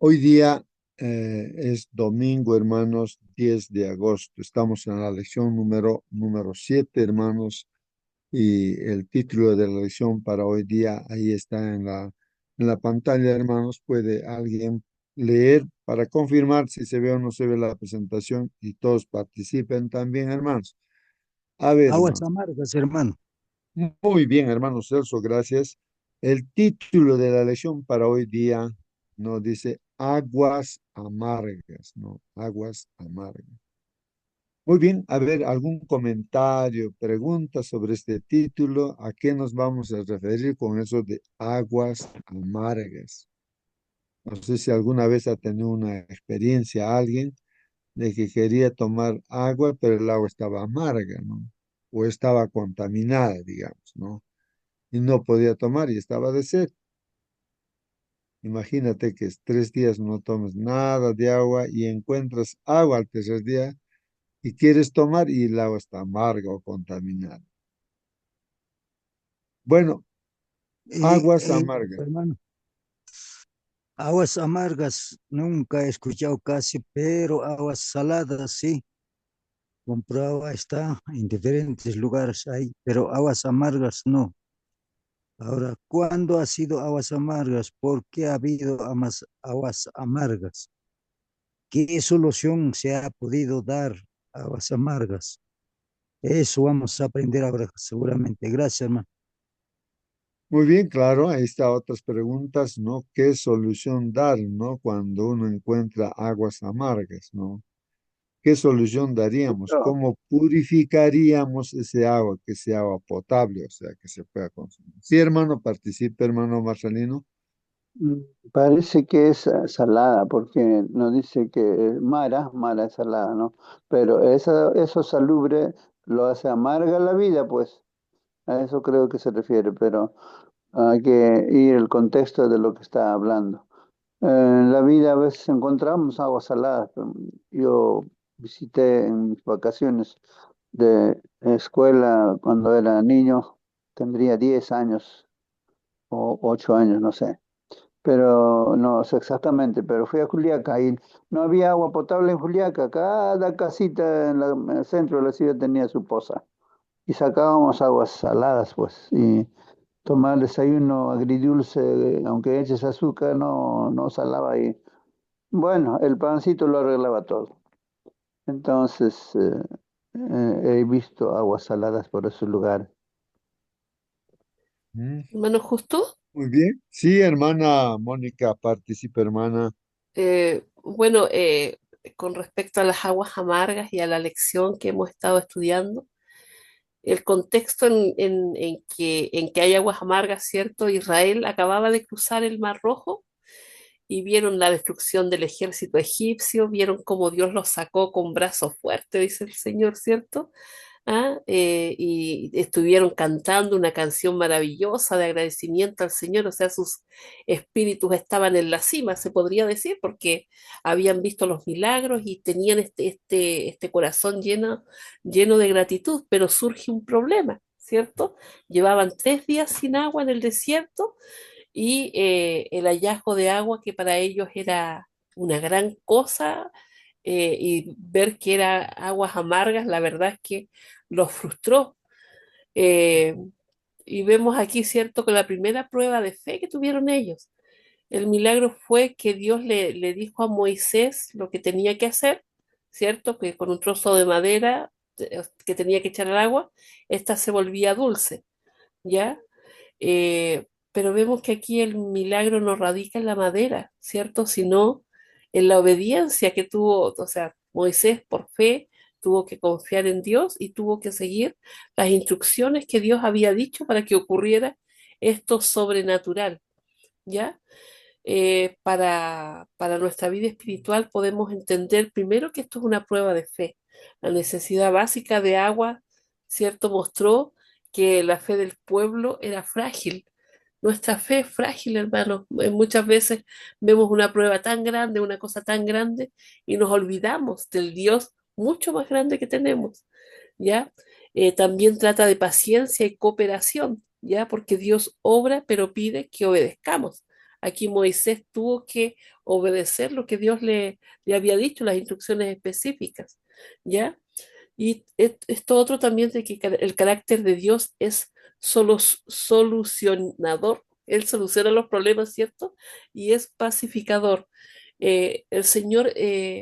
Hoy día es domingo, hermanos, 10 de agosto. Estamos en la lección número 7, hermanos, y el título de la lección para hoy día ahí está en la pantalla, hermanos. Puede alguien leer para confirmar si se ve o no se ve la presentación y todos participen también, hermanos. A ver, Aguas hermanos. amargas, hermano. Muy bien, hermano Celso, gracias. El título de la lección para hoy día nos dice aguas amargas, ¿no? Aguas amargas. Muy bien, a ver, ¿algún comentario, pregunta sobre este título? ¿A qué nos vamos a referir con eso de aguas amargas? No sé si alguna vez ha tenido una experiencia alguien de que quería tomar agua, pero el agua estaba amarga, ¿no? O estaba contaminada, digamos, ¿no? Y no podía tomar y estaba de sed. Imagínate que 3 días no tomes nada de agua y encuentras agua al tercer día y quieres tomar y el agua está amarga o contaminada. Bueno, aguas amargas. Hermano, aguas amargas nunca he escuchado casi, pero aguas saladas sí. Compraba está en diferentes lugares ahí, pero aguas amargas no. Ahora, ¿cuándo ha sido aguas amargas? ¿Por qué ha habido aguas amargas? ¿Qué solución se ha podido dar a aguas amargas? Eso vamos a aprender ahora seguramente. Gracias, hermano. Muy bien, claro, ahí está otras preguntas, ¿no? ¿Qué solución dar, ¿no? Cuando uno encuentra aguas amargas, ¿no? ¿Qué solución daríamos? Pero, ¿Cómo purificaríamos ese agua, que sea agua potable, o sea, que se pueda consumir? Sí, hermano, participe, hermano Marcelino. Mm, Parece que es salada, porque nos dice que Mara es salada, ¿no? Pero eso salubre lo hace amarga la vida, pues a eso creo que se refiere, pero hay que ir el contexto de lo que está hablando. En la vida a veces encontramos aguas saladas. Yo visité en mis vacaciones de escuela cuando era niño, tendría 10 años o 8 años, no sé, pero no sé exactamente, pero fui a Juliaca y no había agua potable en Juliaca. Cada casita en el centro de la ciudad tenía su poza y sacábamos aguas saladas, pues, y tomar desayuno agridulce, aunque eches azúcar, no salaba y bueno, el pancito lo arreglaba todo. Entonces, he visto aguas saladas por esos lugares. Mm, Hermano Justo, muy bien. Sí, hermana Mónica, participe, hermana. bueno, con respecto a las aguas amargas y a la lección que hemos estado estudiando, el contexto en que hay aguas amargas, ¿cierto? Israel acababa de cruzar el Mar Rojo y vieron la destrucción del ejército egipcio, vieron cómo Dios los sacó con brazo fuerte, dice el Señor, ¿cierto? Y estuvieron cantando una canción maravillosa de agradecimiento al Señor, o sea, sus espíritus estaban en la cima, se podría decir, porque habían visto los milagros y tenían este corazón lleno de gratitud, pero surge un problema, ¿cierto? Llevaban 3 días sin agua en el desierto y el hallazgo de agua que para ellos era una gran cosa, y ver que era aguas amargas, la verdad es que los frustró. Eh, y vemos aquí, ¿cierto?, que la primera prueba de fe que tuvieron ellos, el milagro fue que Dios le dijo a Moisés lo que tenía que hacer, ¿cierto? Que con un trozo de madera que tenía que echar al agua, esta se volvía dulce, ¿ya? Pero vemos que aquí el milagro no radica en la madera, ¿cierto? Sino en la obediencia que tuvo, o sea, Moisés por fe tuvo que confiar en Dios y tuvo que seguir las instrucciones que Dios había dicho para que ocurriera esto sobrenatural, ¿ya? Para nuestra vida espiritual podemos entender primero que esto es una prueba de fe. La necesidad básica de agua, ¿cierto? Mostró que la fe del pueblo era frágil. Nuestra fe es frágil, hermano. Muchas veces vemos una prueba tan grande, una cosa tan grande, y nos olvidamos del Dios mucho más grande que tenemos, ¿ya? También trata de paciencia y cooperación, ¿ya? Porque Dios obra, pero pide que obedezcamos. Aquí Moisés tuvo que obedecer lo que Dios le había dicho, las instrucciones específicas, ¿ya? Y esto otro también de que el carácter de Dios es solo solucionador. Él soluciona los problemas, ¿cierto? Y es pacificador. El Señor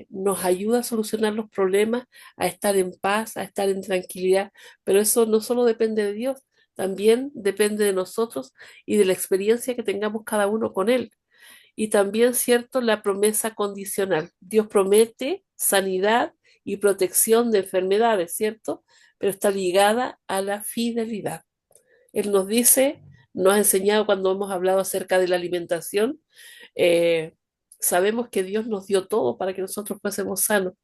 nos ayuda a solucionar los problemas, a estar en paz, a estar en tranquilidad, pero eso no solo depende de Dios, también depende de nosotros y de la experiencia que tengamos cada uno con Él. Y también, cierto, la promesa condicional. Dios promete sanidad y protección de enfermedades, ¿cierto? Pero está ligada a la fidelidad. Él nos dice, nos ha enseñado cuando hemos hablado acerca de la alimentación, eh, sabemos que Dios nos dio todo para que nosotros fuésemos sanos,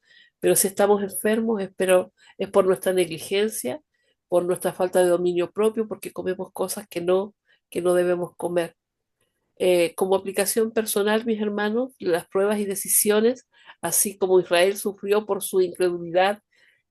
pero si estamos enfermos es por nuestra negligencia, por nuestra falta de dominio propio, porque comemos cosas que no debemos comer. Como aplicación personal, mis hermanos, las pruebas y decisiones, así como Israel sufrió por su incredulidad,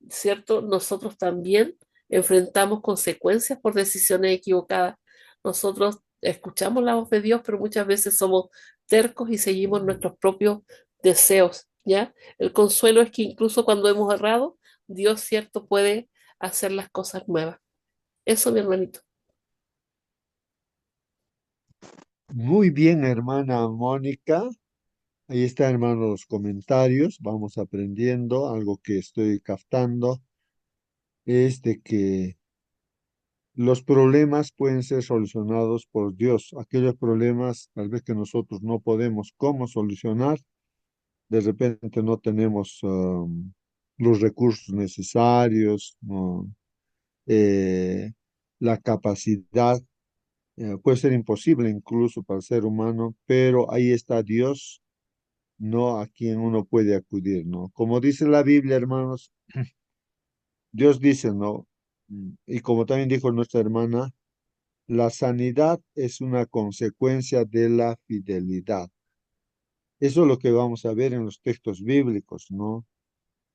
¿cierto? Nosotros también enfrentamos consecuencias por decisiones equivocadas. Nosotros escuchamos la voz de Dios, pero muchas veces somos tercos y seguimos nuestros propios deseos, ¿ya? El consuelo es que incluso cuando hemos errado, Dios, ¿cierto?, puede hacer las cosas nuevas. Eso, mi hermanito. Muy bien, hermana Mónica. Ahí está, hermano, los comentarios. Vamos aprendiendo. Algo que estoy captando es de que los problemas pueden ser solucionados por Dios. Aquellos problemas tal vez que nosotros no podemos cómo solucionar, de repente no tenemos los recursos necesarios, no, eh, la capacidad, puede ser imposible incluso para el ser humano, pero ahí está Dios, no a quien uno puede acudir, ¿no? Como dice la Biblia, hermanos, Dios dice, ¿no? Y como también dijo nuestra hermana, la sanidad es una consecuencia de la fidelidad. Eso es lo que vamos a ver en los textos bíblicos, ¿no?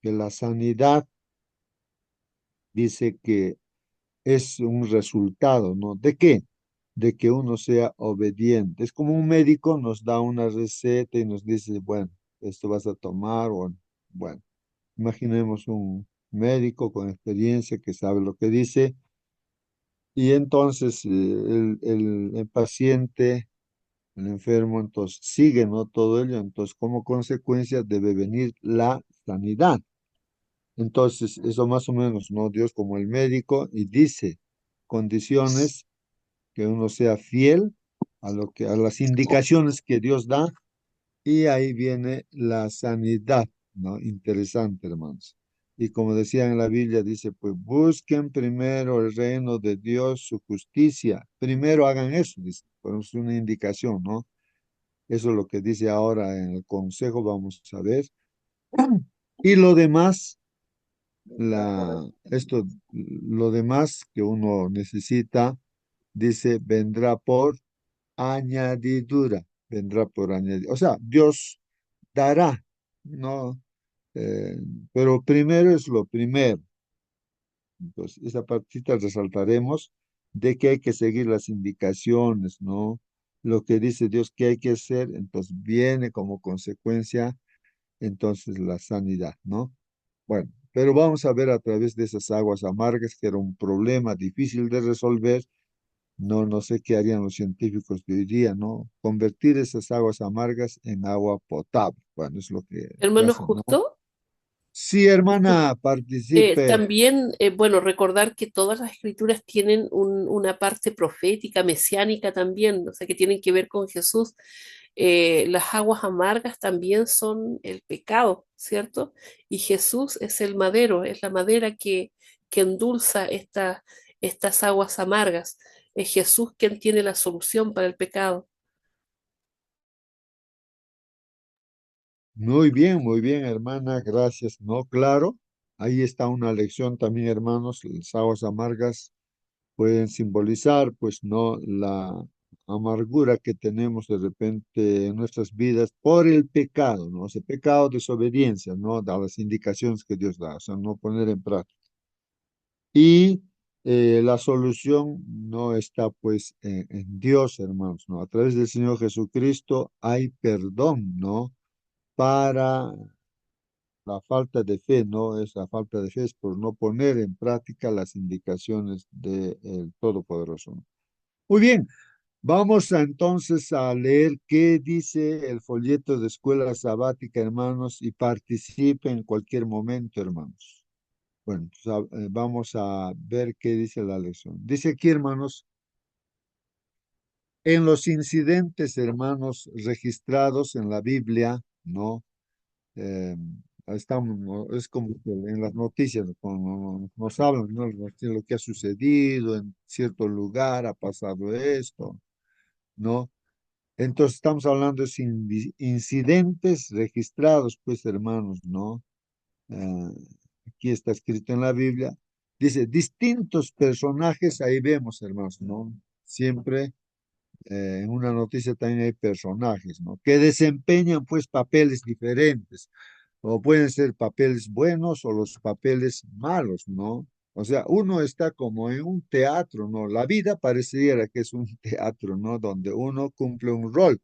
Que la sanidad dice que es un resultado, ¿no? ¿De qué? De que uno sea obediente. Es como un médico nos da una receta y nos dice, bueno, esto vas a tomar, o bueno, imaginemos un médico con experiencia que sabe lo que dice y entonces el paciente, el enfermo, entonces sigue, ¿no? Todo ello, entonces como consecuencia debe venir la sanidad. Entonces, eso más o menos, ¿no? Dios como el médico y dice condiciones que uno sea fiel a las indicaciones que Dios da y ahí viene la sanidad, ¿no? Interesante, hermanos. Y como decía en la Biblia, dice, pues busquen primero el reino de Dios, su justicia. Primero hagan eso, dice. Pues es una indicación, ¿no? Eso es lo que dice ahora en el consejo, vamos a ver. Y lo demás, lo demás que uno necesita, dice, vendrá por añadidura. O sea, Dios dará, ¿no? Eh, pero primero es lo primero. Entonces, esa partita resaltaremos de que hay que seguir las indicaciones, ¿no? Lo que dice Dios que hay que hacer, entonces viene como consecuencia, entonces la sanidad, ¿no? Bueno, pero vamos a ver a través de esas aguas amargas, que era un problema difícil de resolver. No, no sé qué harían los científicos de hoy día, ¿no? Convertir esas aguas amargas en agua potable. Bueno, es lo que Hermano hacen, ¿no? justo. Sí, hermana, participe. También, bueno, recordar que todas las escrituras tienen una parte profética, mesiánica también, o sea, que tienen que ver con Jesús. Las aguas amargas también son el pecado, ¿cierto? Y Jesús es el madero, es la madera que endulza estas aguas amargas. Es Jesús quien tiene la solución para el pecado. Muy bien, hermana, gracias. No, claro, ahí está una lección también, hermanos. Las aguas amargas pueden simbolizar, pues, no la amargura que tenemos de repente en nuestras vidas por el pecado, ¿no? Ese pecado, desobediencia, ¿no? A las indicaciones que Dios da, o sea, no poner en práctica. Y La solución no está pues en Dios, hermanos, ¿no? A través del Señor Jesucristo hay perdón, ¿no? Para la falta de fe, ¿no? Es la falta de fe, es por no poner en práctica las indicaciones del Todopoderoso, ¿no? Muy bien, vamos entonces a leer qué dice el folleto de escuela sabática, hermanos, y participe en cualquier momento, hermanos. Bueno, vamos a ver qué dice la lección. Dice aquí, hermanos, en los incidentes, hermanos, registrados en la Biblia, ¿no? Eh, estamos, ¿no? Es como que en las noticias, cuando nos hablan, ¿no? Lo que ha sucedido en cierto lugar, ha pasado esto, ¿no? Entonces estamos hablando de incidentes registrados, pues, hermanos, ¿no? Ah, aquí está escrito en la Biblia. Dice, distintos personajes, ahí vemos, hermanos, ¿no? Siempre en una noticia también hay personajes, ¿no? Que desempeñan, pues, papeles diferentes, o pueden ser papeles buenos o los papeles malos, ¿no? O sea, uno está como en un teatro, ¿no? La vida pareciera que es un teatro, ¿no? Donde uno cumple un rol,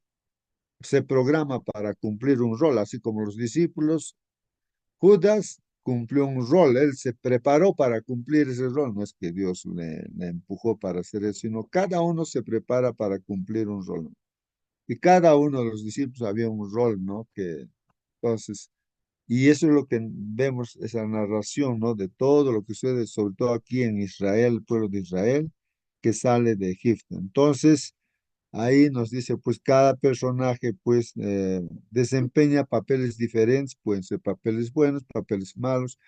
se programa para cumplir un rol, así como los discípulos. Judas cumplió un rol, él se preparó para cumplir ese rol, no es que Dios le empujó para hacer eso, sino cada uno se prepara para cumplir un rol. Y cada uno de los discípulos había un rol, ¿no? Que entonces, y eso es lo que vemos, esa narración, ¿no? De todo lo que sucede, sobre todo aquí en Israel, el pueblo de Israel, que sale de Egipto. Entonces, ahí nos dice, pues cada personaje pues desempeña papeles diferentes, pueden ser papeles buenos, papeles malos,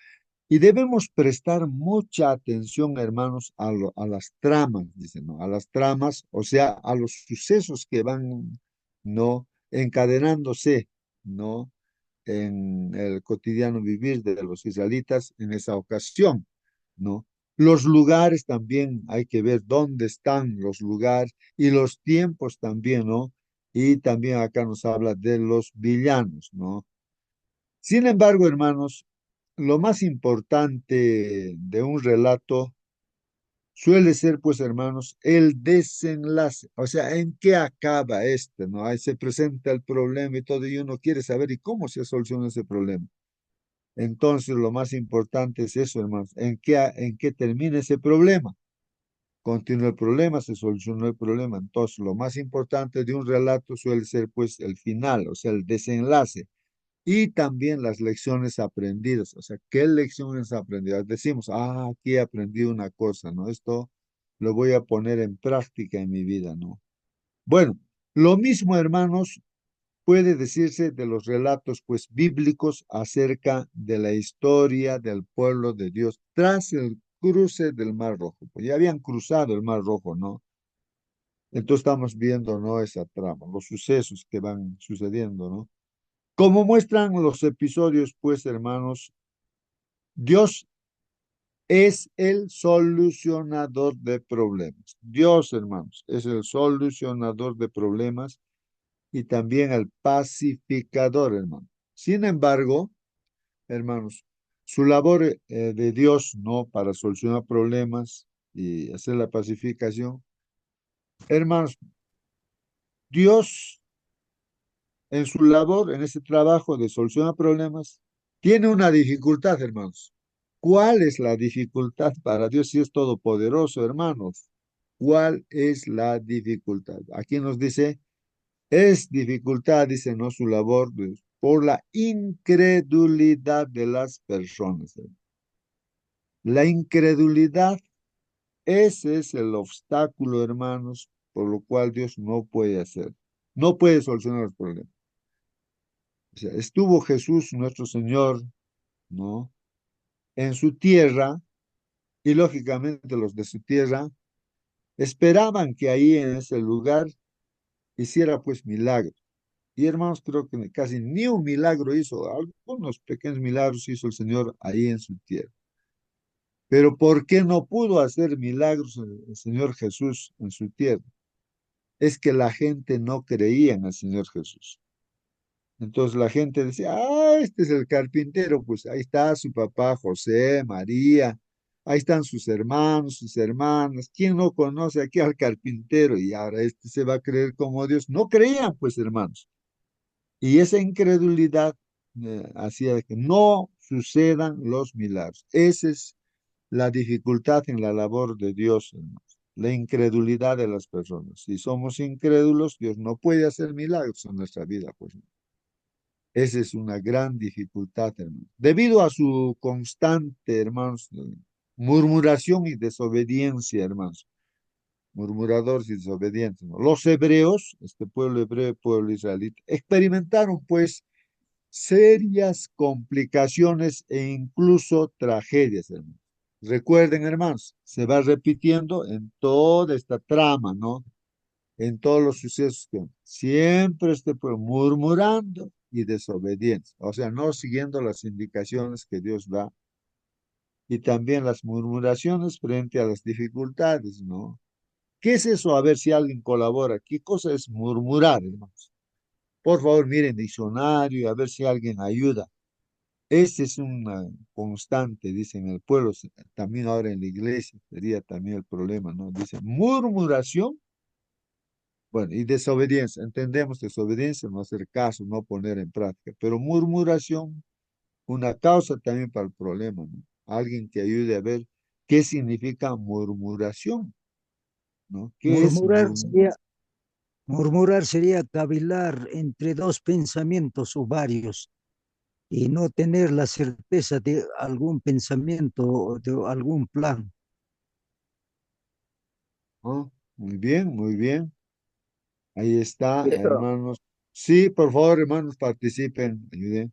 y debemos prestar mucha atención, hermanos, a las tramas, dicen, ¿no? A las tramas, o sea, a los sucesos que van, ¿no? Encadenándose, ¿no? En el cotidiano vivir de los israelitas en esa ocasión, ¿no? Los lugares también hay que ver dónde están los lugares y los tiempos también, ¿no? Y también acá nos habla de los villanos, ¿no? Sin embargo, hermanos, lo más importante de un relato suele ser, pues, hermanos, el desenlace, o sea, en qué acaba este, ¿no? Ahí se presenta el problema y todo, y uno quiere saber y cómo se soluciona ese problema. Entonces, lo más importante es eso, hermanos, en qué termina ese problema. Continúa el problema, se solucionó el problema. Entonces, lo más importante de un relato suele ser, pues, el final, o sea, el desenlace. Y también las lecciones aprendidas, o sea, ¿qué lecciones aprendidas? Decimos, aquí aprendí una cosa, ¿no? Esto lo voy a poner en práctica en mi vida, ¿no? Bueno, lo mismo, hermanos, puede decirse de los relatos, pues, bíblicos acerca de la historia del pueblo de Dios tras el cruce del Mar Rojo. Pues ya habían cruzado el Mar Rojo, ¿no? Entonces estamos viendo, ¿no? Esa trama, los sucesos que van sucediendo, ¿no? Como muestran los episodios, pues, hermanos, Dios es el solucionador de problemas. Dios, hermanos, es el solucionador de problemas y también el pacificador, hermano. Sin embargo, hermanos, su labor de Dios, ¿no? Para solucionar problemas y hacer la pacificación. Hermanos, Dios en su labor, en ese trabajo de solucionar problemas, tiene una dificultad, hermanos. ¿Cuál es la dificultad para Dios si es todopoderoso, hermanos? ¿Cuál es la dificultad? Aquí nos dice, es dificultad, dice, no su labor, por la incredulidad de las personas. La incredulidad, ese es el obstáculo, hermanos, por lo cual Dios no puede hacer, no puede solucionar los problemas. O sea, estuvo Jesús, nuestro Señor, ¿no? En su tierra, y lógicamente los de su tierra esperaban que ahí en ese lugar hiciera pues milagros. Y hermanos, creo que casi ni un milagro hizo, algunos pequeños milagros hizo el Señor ahí en su tierra. Pero ¿por qué no pudo hacer milagros el Señor Jesús en su tierra? Es que la gente no creía en el Señor Jesús. Entonces la gente decía, este es el carpintero, pues ahí está su papá, José, María. Ahí están sus hermanos, sus hermanas. ¿Quién no conoce aquí al carpintero? Y ahora este se va a creer como Dios. No creían, pues, hermanos. Y esa incredulidad hacía de que no sucedan los milagros. Esa es la dificultad en la labor de Dios, hermanos. La incredulidad de las personas. Si somos incrédulos, Dios no puede hacer milagros en nuestra vida, pues. Esa es una gran dificultad, hermanos. Debido a su constante, hermanos, murmuración y desobediencia, hermanos. Murmuradores y desobedientes, ¿no? Los hebreos, este pueblo hebreo, pueblo israelita, experimentaron, pues, serias complicaciones e incluso tragedias, hermanos. Recuerden, hermanos, se va repitiendo en toda esta trama, ¿no? En todos los sucesos que siempre este pueblo murmurando y desobediente, o sea, no siguiendo las indicaciones que Dios da y también las murmuraciones frente a las dificultades, ¿no? ¿Qué es eso? A ver si alguien colabora. ¿Qué cosa es murmurar, hermanos? Por favor, miren diccionario, a ver si alguien ayuda. Este es una constante, dicen el pueblo, también ahora en la iglesia, sería también el problema, ¿no? Dice murmuración, bueno, y desobediencia. Entendemos desobediencia, no hacer caso, no poner en práctica, pero murmuración, una causa también para el problema, ¿no? Alguien que ayude a ver qué significa murmuración, ¿no? ¿Qué es Murmurar murmuración? sería, murmurar sería cavilar entre dos pensamientos o varios y no tener la certeza de algún pensamiento o de algún plan. Muy bien, muy bien. Ahí está, Eso, hermanos. Sí, por favor, hermanos, participen. Ayuden.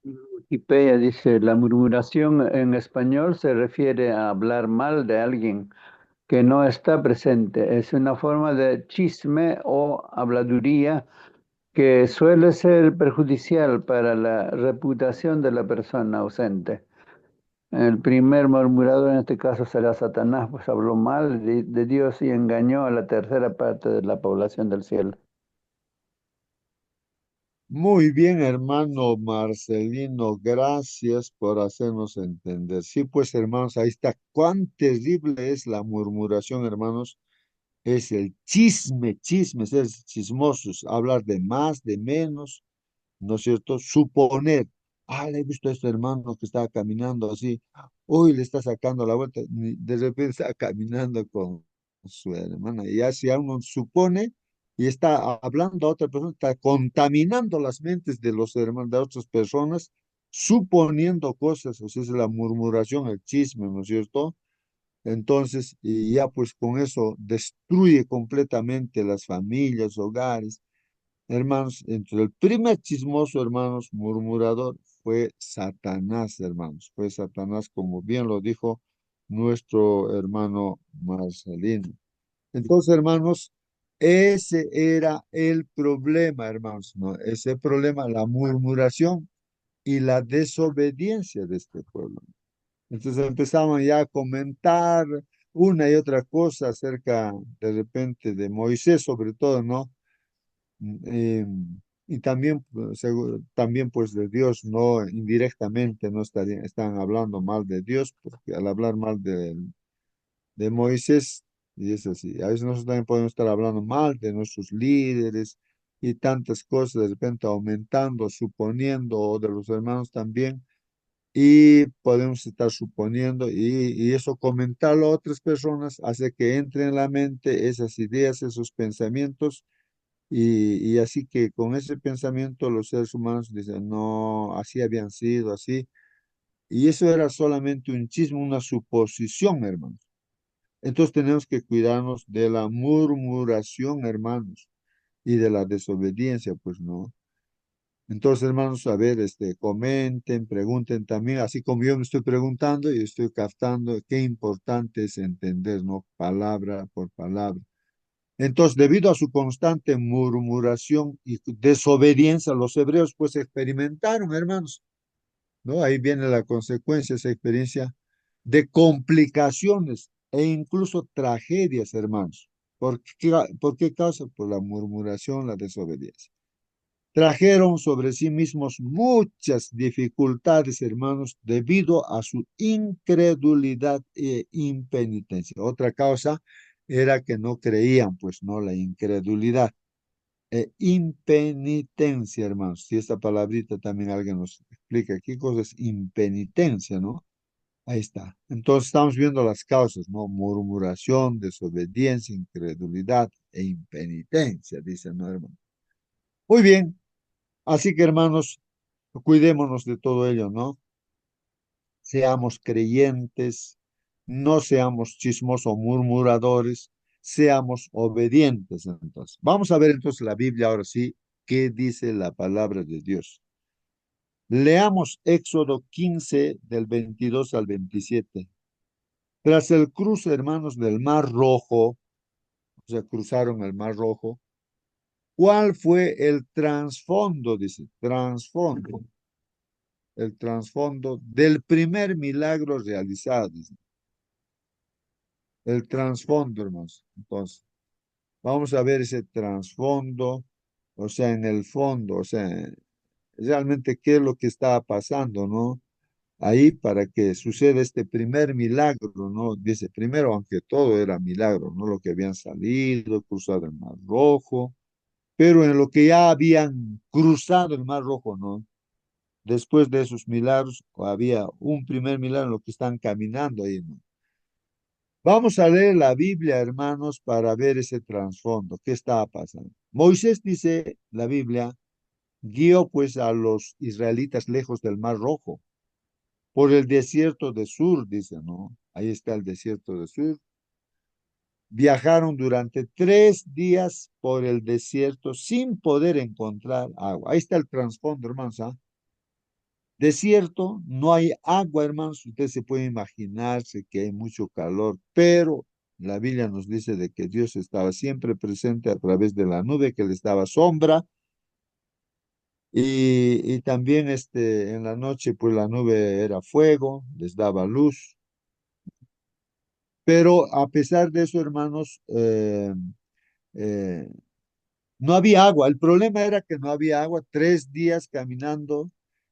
Wikipedia dice, la murmuración en español se refiere a hablar mal de alguien que no está presente. Es una forma de chisme o habladuría que suele ser perjudicial para la reputación de la persona ausente. El primer murmurador en este caso será Satanás, pues habló mal de Dios y engañó a la tercera parte de la población del cielo. Muy bien, hermano Marcelino, gracias por hacernos entender. Sí, pues, hermanos, ahí está. Cuán terrible es la murmuración, hermanos. Es el chisme, chismes, es chismosos, hablar de más, de menos, ¿no es cierto? Suponer, le he visto a este hermano que estaba caminando así, hoy le está sacando la vuelta, de repente está caminando con su hermana, y ya si uno supone y está hablando a otra persona, está contaminando las mentes de los hermanos, de otras personas, suponiendo cosas, o sea, es la murmuración, el chisme, ¿no es cierto? Entonces, y ya pues con eso destruye completamente las familias, hogares. Hermanos, entre el primer chismoso, hermanos, murmurador, fue Satanás, hermanos. Fue Satanás, como bien lo dijo nuestro hermano Marcelino. Entonces, hermanos, ese era el problema, hermanos, ¿no? Ese problema, la murmuración y la desobediencia de este pueblo. Entonces empezaban ya a comentar una y otra cosa acerca de repente de Moisés, sobre todo, ¿no? Eh, y también, pues, también pues de Dios, no indirectamente no estarían, están hablando mal de Dios, porque al hablar mal de Moisés, y es así, a veces nosotros también podemos estar hablando mal de nuestros líderes y tantas cosas, de repente aumentando, suponiendo, o de los hermanos también, y podemos estar suponiendo, y eso comentarlo a otras personas hace que entre en la mente esas ideas, esos pensamientos y así que con ese pensamiento los seres humanos dicen, no, así habían sido, así. Y eso era solamente un chisme, una suposición, hermanos. Entonces tenemos que cuidarnos de la murmuración, hermanos, y de la desobediencia, pues no. Entonces, hermanos, a ver, comenten, pregunten también, así como yo me estoy preguntando y estoy captando qué importante es entender, ¿no? Palabra por palabra. Entonces, debido a su constante murmuración y desobediencia, los hebreos pues experimentaron, hermanos, ¿no? Ahí viene la consecuencia, esa experiencia de complicaciones e incluso tragedias, hermanos. ¿Por qué causa? Por la murmuración, la desobediencia. trajeron sobre sí mismos muchas dificultades, hermanos, debido a su incredulidad e impenitencia. Otra causa era que no creían, pues no, la incredulidad e impenitencia, hermanos. Si esta palabrita también alguien nos explica qué cosa es impenitencia, ¿no? Ahí está. Entonces estamos viendo las causas, ¿no? Murmuración, desobediencia, incredulidad e impenitencia, dice, ¿no, hermano? Muy bien. Así que, hermanos, cuidémonos de todo ello, ¿no? Seamos creyentes, no seamos chismosos o murmuradores, seamos obedientes. Entonces, vamos a ver entonces la Biblia ahora sí, qué dice la palabra de Dios. Leamos Éxodo 15 del 22 al 27. Tras el cruce, hermanos, del Mar Rojo, o sea, cruzaron el Mar Rojo, ¿cuál fue el trasfondo? Dice, trasfondo, el trasfondo del primer milagro realizado. Dice, el trasfondo, hermanos. Entonces, vamos a ver ese trasfondo, o sea, en el fondo, o sea, realmente qué es lo que estaba pasando, ¿no? Ahí para que suceda este primer milagro, ¿no? Dice, primero, aunque todo era milagro, ¿no? Lo que habían salido, cruzado el Mar Rojo, pero en lo que ya habían cruzado el Mar Rojo, ¿no? Después de esos milagros, había un primer milagro en lo que están caminando ahí, ¿no? Vamos a leer la Biblia, hermanos, para ver ese trasfondo, qué estaba pasando. Moisés dice, la Biblia, guió pues a los israelitas lejos del Mar Rojo por el desierto de Sur, dice, ¿no? Ahí está el desierto de Sur. Viajaron durante 3 días por el desierto sin poder encontrar agua. Ahí está el trasfondo, hermanos. ¿Ah? Desierto, no hay agua, hermanos. Usted se puede imaginarse que hay mucho calor, pero la Biblia nos dice de que Dios estaba siempre presente a través de la nube que les daba sombra y también en la noche, pues la nube era fuego, les daba luz. Pero a pesar de eso, hermanos, eh, no había agua. El problema era que no había agua. 3 días caminando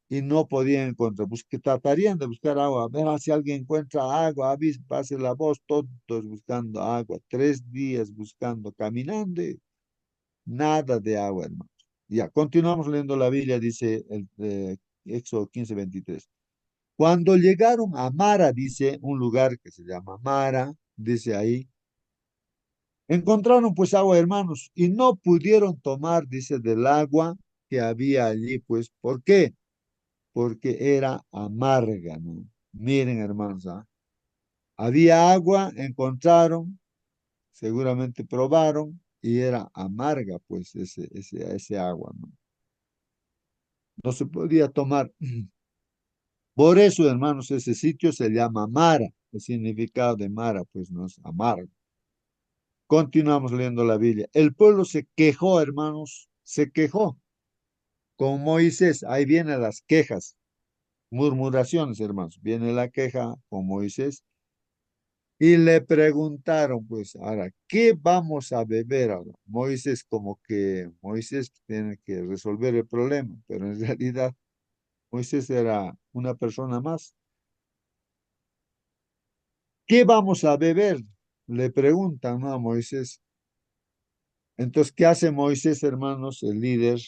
y no podían encontrar. Que tratarían de buscar agua. A ver si alguien encuentra agua. Pase la voz. Todos buscando agua. 3 días buscando, caminando. Y nada de agua, hermanos. Ya, continuamos leyendo la Biblia, dice el Éxodo 15:23. Cuando llegaron a Mara, dice un lugar que se llama Mara, dice ahí. Encontraron pues agua, hermanos, y no pudieron tomar, dice, del agua que había allí, pues, ¿por qué? Porque era amarga, ¿no? Miren, hermanos, ¿ah? Había agua, encontraron, seguramente probaron, y era amarga, pues, ese agua, ¿no? No se podía tomar. Por eso, hermanos, ese sitio se llama Mara. El significado de Mara, pues, no es amargo. Continuamos leyendo la Biblia. El pueblo se quejó, hermanos, se quejó con Moisés. Ahí vienen las quejas, murmuraciones, hermanos. Viene la queja con Moisés y le preguntaron, pues, ahora, ¿qué vamos a beber ahora? Moisés, como que Moisés tiene que resolver el problema, pero en realidad Moisés era una persona más. ¿Qué vamos a beber? Le preguntan, ¿no? A Moisés. Entonces, ¿qué hace Moisés, hermanos, el líder?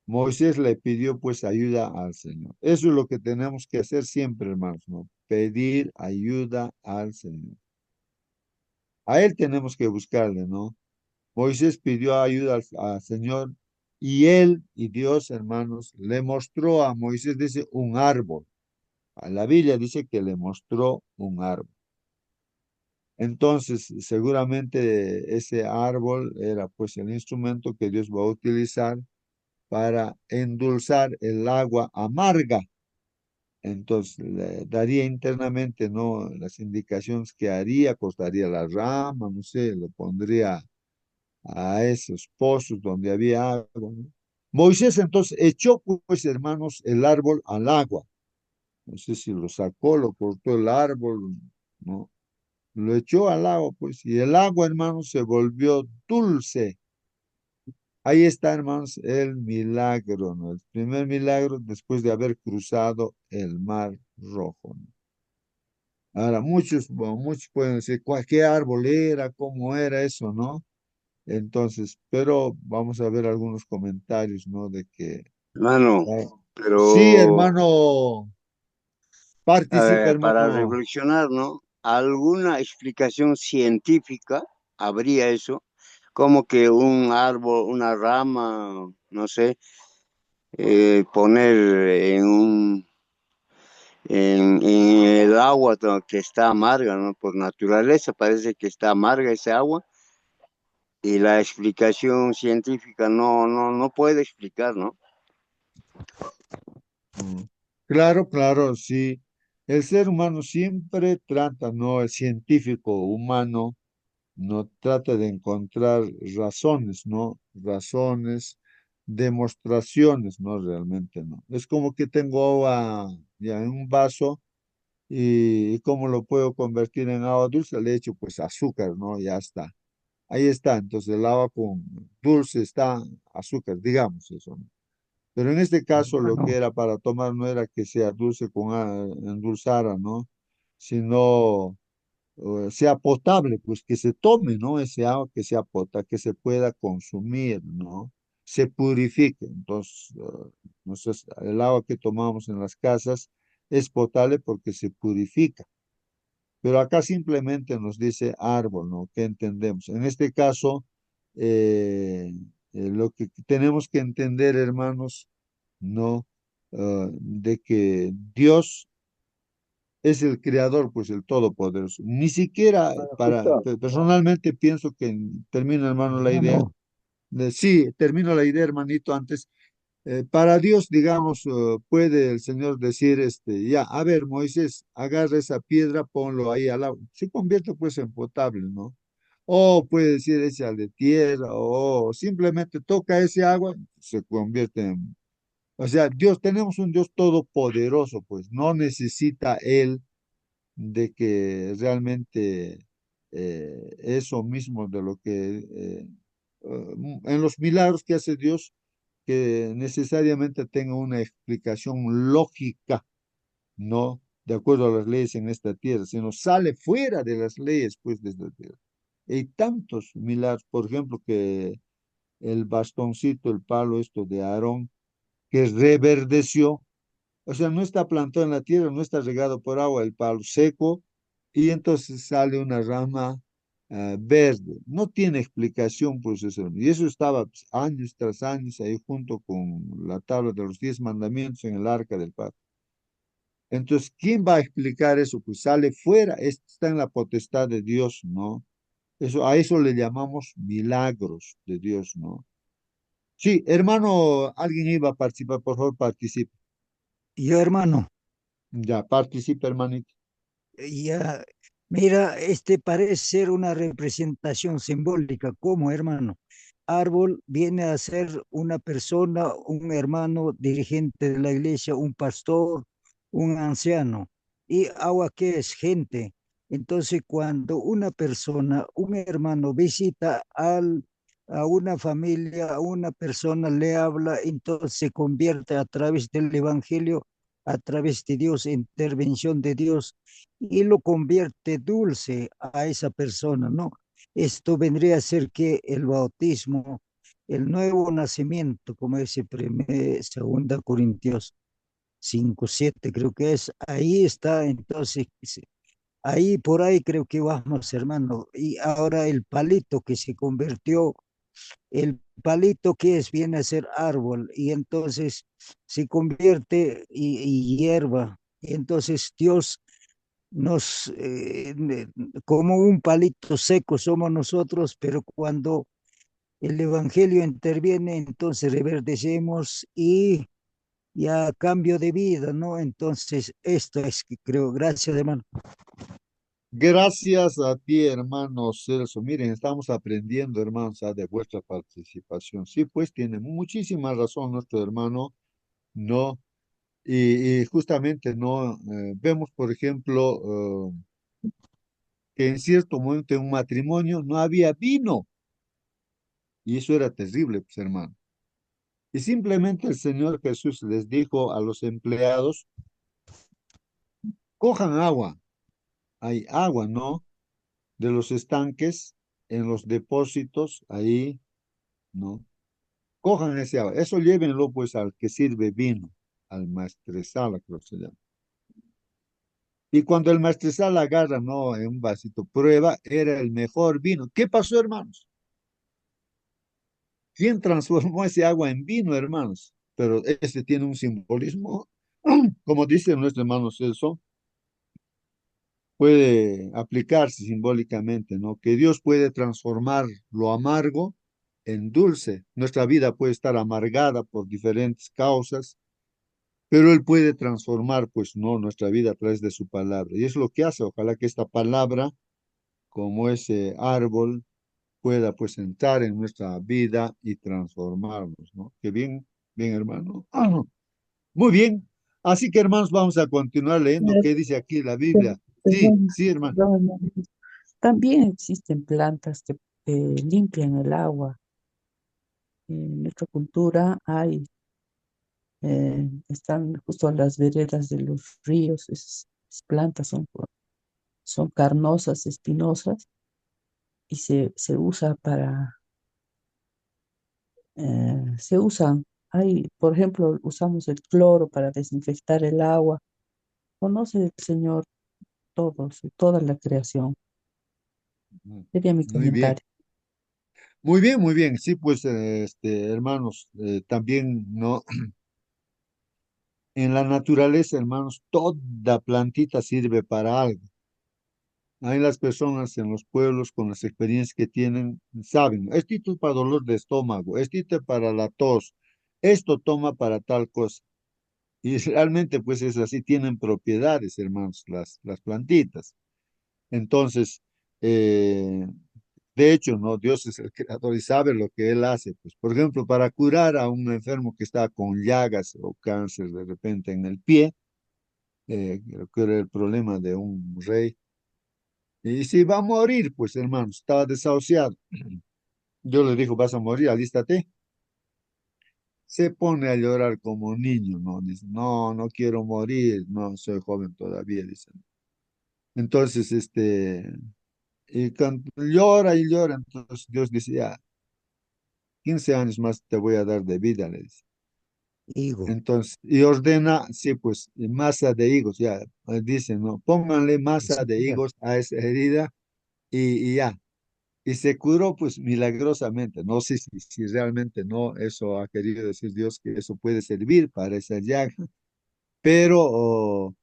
Moisés le pidió pues ayuda al Señor. Eso es lo que tenemos que hacer siempre, hermanos, ¿no? Pedir ayuda al Señor. A Él tenemos que buscarle, ¿no? Moisés pidió ayuda al Señor y Él y Dios, hermanos, le mostró a Moisés, dice, un árbol. A la Biblia dice que le mostró un árbol. Entonces, seguramente ese árbol era pues el instrumento que Dios va a utilizar para endulzar el agua amarga. Entonces, le daría internamente, ¿no? Las indicaciones que haría, cortaría la rama, no sé, lo pondría a esos pozos donde había agua, ¿no? Moisés entonces echó, pues, hermanos, el árbol al agua. No sé si lo sacó, lo cortó el árbol, ¿no? Lo echó al agua, pues, y el agua, hermanos, se volvió dulce. Ahí está, hermanos, el milagro, ¿no? El primer milagro después de haber cruzado el Mar Rojo, ¿no? Ahora, muchos pueden decir, ¿qué árbol era? ¿Cómo era eso, no? Entonces, pero vamos a ver algunos comentarios, ¿no? De que, Hermano, ah, sí, pero hermano, participa, para hermano. reflexionar, ¿no? ¿Alguna explicación científica habría eso? Como que un árbol, una rama, no sé, poner en el agua que está amarga, ¿no? Por naturaleza parece que está amarga ese agua y la explicación científica no puede explicar, ¿no? Mm. Claro, claro, sí. El ser humano siempre trata, ¿no? El científico humano no trata de encontrar razones, ¿no? Razones, demostraciones, ¿no? Realmente no. Es como que tengo agua ya en un vaso y ¿cómo lo puedo convertir en agua dulce? Le echo pues azúcar, ¿no? Ya está. Ahí está. Entonces el agua con dulce está azúcar, digamos eso, ¿no? Pero en este caso lo que Hermano, era para tomar no era que sea dulce con endulzara, ¿no? Sino sea potable, pues que se tome, ¿no? Ese agua que sea potable, que se pueda consumir, ¿no? Se purifique. Entonces, el agua que tomamos en las casas es potable porque se purifica. Pero acá simplemente nos dice árbol, ¿no? ¿Qué entendemos? En este caso, lo que tenemos que entender, hermanos, ¿no? De que Dios es el creador, pues el todopoderoso. Ni siquiera Justo, personalmente pienso que termino, hermano, la idea. hermano, Sí, termino la idea, hermanito, antes. Para Dios, digamos, puede el Señor decir, ya, a ver, Moisés, agarra esa piedra, ponlo ahí al agua. Se convierte pues en potable, ¿no? O puede decir, echa de tierra, o simplemente toca ese agua, se convierte en... O sea, Dios, tenemos un Dios todopoderoso, pues no necesita Él de que realmente eso mismo de lo que en los milagros que hace Dios, que necesariamente tenga una explicación lógica, no de acuerdo a las leyes en esta tierra, sino sale fuera de las leyes pues de esta tierra. Hay tantos milagros, por ejemplo, que el bastoncito, el palo esto de Aarón, que reverdeció, o sea, no está plantado en la tierra, no está regado por agua, el palo seco, y entonces sale una rama verde. No tiene explicación, pues eso. Y eso estaba pues, años tras años ahí junto con la tabla de los 10 mandamientos en el arca del pacto. Entonces, ¿quién va a explicar eso? Pues sale fuera, está en la potestad de Dios, ¿no? Eso, a eso le llamamos milagros de Dios, ¿no? Sí, hermano, alguien iba a participar, por favor, participe. yo hermano, Ya, participe, hermanito. ya, mira, este parece ser una representación simbólica, como hermano. Árbol viene a ser una persona, un hermano dirigente de la iglesia, un pastor, un anciano. Y agua, ¿qué es? Gente. Entonces, cuando una persona, un hermano visita a una familia, a una persona, le habla, entonces se convierte a través del evangelio, a través de Dios, intervención de Dios, y lo convierte dulce a esa persona, ¿no? Esto vendría a ser que el bautismo, el nuevo nacimiento, como dice segunda Corintios 5:7, creo que es, ahí está, entonces, ahí por ahí creo que vamos, hermano. Y ahora el palito que se convirtió, el palito que es, viene a ser árbol, y entonces se convierte y hierba. Y entonces Dios como un palito seco somos nosotros, pero cuando el Evangelio interviene, entonces reverdecemos y ya cambio de vida, ¿no? Entonces, esto es que creo, gracias, hermano. Gracias a ti, hermano Celso. Miren, estamos aprendiendo, hermanos, de vuestra participación. Sí, pues tiene muchísima razón nuestro hermano, ¿no? Y justamente, ¿no? Vemos, por ejemplo, que en cierto momento en un matrimonio no había vino. Y eso era terrible, pues hermano. Y simplemente el Señor Jesús les dijo a los empleados, cojan agua, hay agua, ¿no? De los estanques, en los depósitos, ahí, ¿no? Cojan ese agua. Eso llévenlo pues al que sirve vino, al maestresala, creo que se llama. Y cuando el maestresala agarra, ¿no? En un vasito, prueba, era el mejor vino. ¿Qué pasó, hermanos? ¿Quién transformó ese agua en vino, hermanos? Pero este tiene un simbolismo, como dice nuestro hermano Celso, puede aplicarse simbólicamente, ¿no? Que Dios puede transformar lo amargo en dulce. Nuestra vida puede estar amargada por diferentes causas, pero Él puede transformar, pues, no, nuestra vida a través de su palabra. Y es lo que hace. Ojalá que esta palabra, como ese árbol, pueda, pues, entrar en nuestra vida y transformarnos, ¿no? Que bien, bien, hermano. Muy bien. Así que, hermanos, vamos a continuar leyendo Eh, qué dice aquí la per- Biblia. Sí, Perdón, sí, hermano. perdón, hermano. También existen plantas que limpian el agua. En nuestra cultura están justo a las veredas de los ríos. Esas plantas son carnosas, espinosas y se usa se usan. Por ejemplo, usamos el cloro para desinfectar el agua. Conoce el Señor toda la creación. Sería mi Muy bien. comentario. Muy bien, muy bien. Sí, pues, hermanos, también, ¿no? En la naturaleza, hermanos, toda plantita sirve para algo. Hay las personas en los pueblos con las experiencias que tienen, saben, esto es para dolor de estómago, esto es para la tos, esto toma para tal cosa. Y realmente, pues es así, tienen propiedades, hermanos, las plantitas. Entonces, eh, de hecho, ¿no? Dios es el creador y sabe lo que Él hace. Pues, por ejemplo, para curar a un enfermo que está con llagas o cáncer de repente en el pie, creo que era el problema de un rey. Y si va a morir, pues hermano, estaba desahuciado. Yo le digo, vas a morir, alístate. Se pone a llorar como niño, ¿no? Dice, no, no quiero morir, no, soy joven todavía, dice. Entonces, y llora y llora, entonces Dios dice, ya, 15 años más te voy a dar de vida, le dice. Higo. Entonces, y ordena, sí, pues, masa de higos, ya, dice, ¿no? Pónganle masa de Encina. higos a esa herida y ya. Y se curó pues milagrosamente. No sé si realmente no, eso ha querido decir Dios que eso puede servir para esa llaga, pero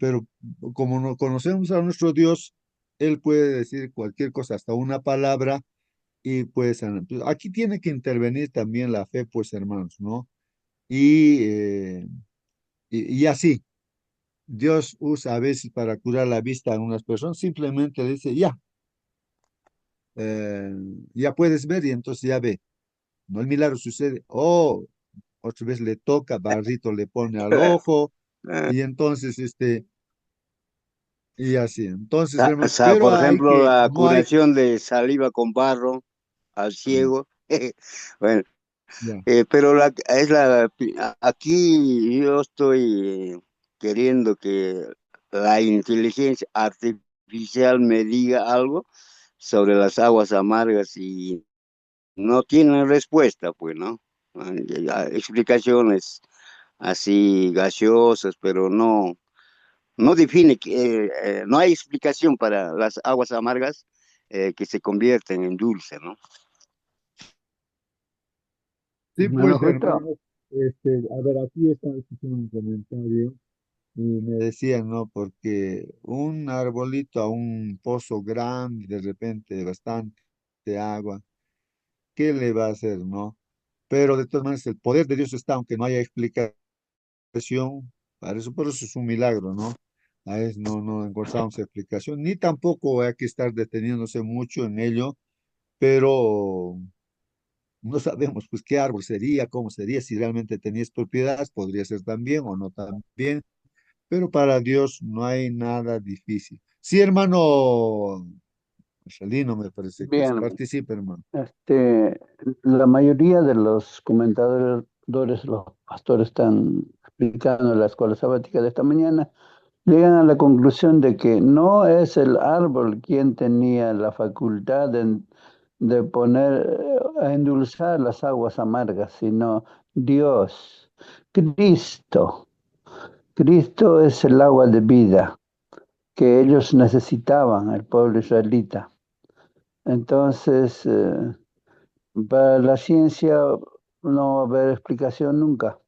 pero como no conocemos a nuestro Dios, Él puede decir cualquier cosa, hasta una palabra, y pues aquí tiene que intervenir también la fe, pues hermanos, ¿no? Y, y así, Dios usa a veces para curar la vista a unas personas, simplemente dice, ya, eh, ya puedes ver y entonces ya ve. No, el milagro sucede. Oh, otra vez le toca, barrito le pone al ojo y entonces, y así. Entonces, hermano, pero Por hay ejemplo, que, la no hay, curación de saliva con barro al ah, ciego. Bueno, ya, pero aquí yo estoy queriendo que la inteligencia artificial me diga algo sobre las aguas amargas y no tienen respuesta, pues, ¿no? Explicaciones así gaseosas, pero no define, no hay explicación para las aguas amargas que se convierten en dulce, ¿no? sí, Hermano pues, Joto, hermano, a ver, aquí está haciendo un comentario y me decían, ¿no? Porque un arbolito a un pozo grande, de repente, bastante agua, ¿qué le va a hacer, no? Pero de todas maneras, el poder de Dios está, aunque no haya explicación para eso, por eso es un milagro, ¿no? A veces no encontramos explicación, ni tampoco hay que estar deteniéndose mucho en ello, pero no sabemos pues qué árbol sería, cómo sería, si realmente tenías propiedades, podría ser también o no también, pero para Dios no hay nada difícil. Sí, hermano Marcelino me parece que es. Bien, Participe, hermano. la mayoría de los comentadores, los pastores están explicando la escuela sabática de esta mañana, llegan a la conclusión de que no es el árbol quien tenía la facultad de poner, a endulzar las aguas amargas, sino Dios, Cristo. Cristo es el agua de vida que ellos necesitaban, el pueblo israelita. Entonces, para la ciencia no va a haber explicación nunca.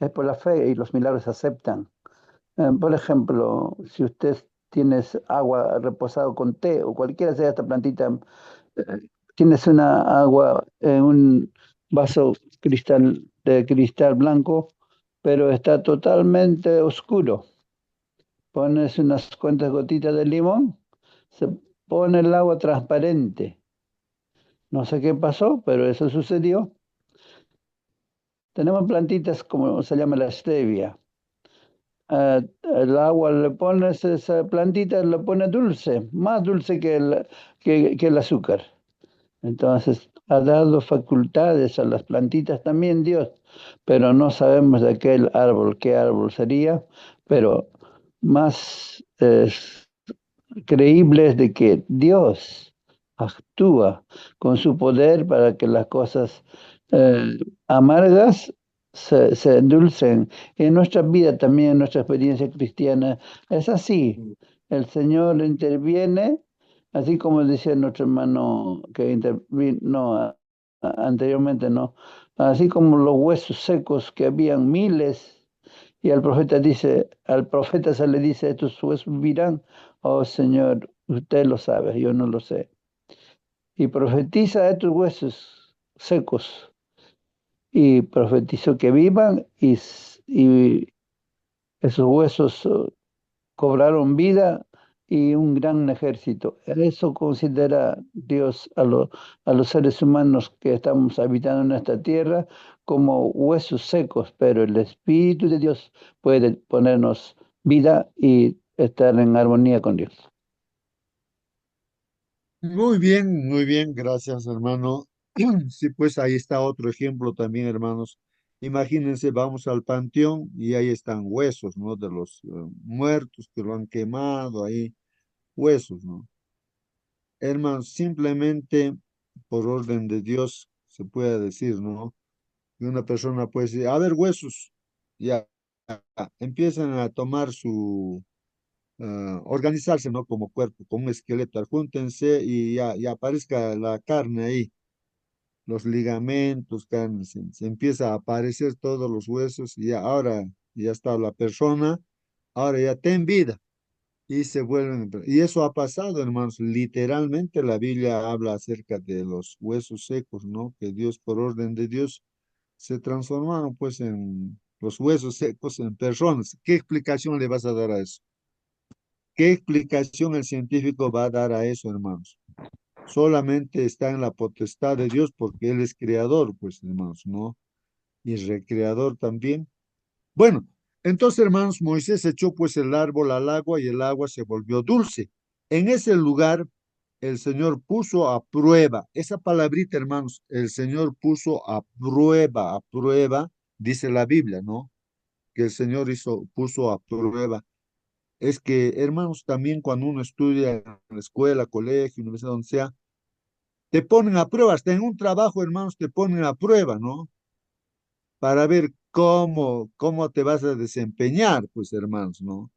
Es por la fe y los milagros se aceptan. Por ejemplo, si usted tiene agua reposado con té o cualquiera sea esta plantita, tienes una agua en un vaso de cristal blanco, pero está totalmente oscuro. Pones unas cuantas gotitas de limón, se pone el agua transparente. No sé qué pasó, pero eso sucedió. Tenemos plantitas como se llama la stevia. El agua le pones esa plantita, le pone dulce, más dulce que el azúcar. Entonces ha dado facultades a las plantitas también Dios, pero no sabemos de qué árbol sería, pero más creíble es de que Dios actúa con su poder para que las cosas amargas se endulcen. En nuestra vida también, en nuestra experiencia cristiana, es así. El Señor interviene, así como decía nuestro hermano que intervino anteriormente, ¿no? Así como los huesos secos que habían miles, y al profeta se le dice, estos huesos vivirán. Oh Señor, usted lo sabe, yo no lo sé. Y profetiza a estos huesos secos, y profetizó que vivan, y esos huesos cobraron vida y un gran ejército. Eso considera Dios a los seres humanos que estamos habitando en esta tierra como huesos secos, pero el Espíritu de Dios puede ponernos vida y estar en armonía con Dios. Muy bien, gracias, hermano. Sí, pues ahí está otro ejemplo también, hermanos. Imagínense, vamos al panteón y ahí están huesos, ¿no? De los muertos que lo han quemado, ahí, huesos, ¿no? Hermanos, simplemente por orden de Dios se puede decir, ¿no? Y una persona puede decir, a ver, huesos, ya, empiezan a tomar organizarse, ¿no? Como cuerpo, como un esqueleto, júntense y ya aparezca la carne ahí, los ligamentos, carne, se empieza a aparecer todos los huesos y ya, ahora ya está la persona, ahora ya ten vida y se vuelven. Y eso ha pasado, hermanos, literalmente la Biblia habla acerca de los huesos secos, ¿no? Que Dios, por orden de Dios, se transformaron pues en los huesos secos en personas. ¿Qué explicación le vas a dar a eso? ¿Qué explicación el científico va a dar a eso, hermanos? Solamente está en la potestad de Dios porque Él es creador, pues, hermanos, ¿no? Y recreador también. Bueno, entonces, hermanos, Moisés echó pues el árbol al agua y el agua se volvió dulce. En ese lugar, el Señor puso a prueba, esa palabrita, hermanos, el Señor puso a prueba, dice la Biblia, ¿no? Que el Señor puso a prueba. Es que, hermanos, también cuando uno estudia en la escuela, colegio, universidad, donde sea, te ponen a prueba, hasta en un trabajo, hermanos, te ponen a prueba, ¿no? Para ver cómo te vas a desempeñar, pues, hermanos, ¿no?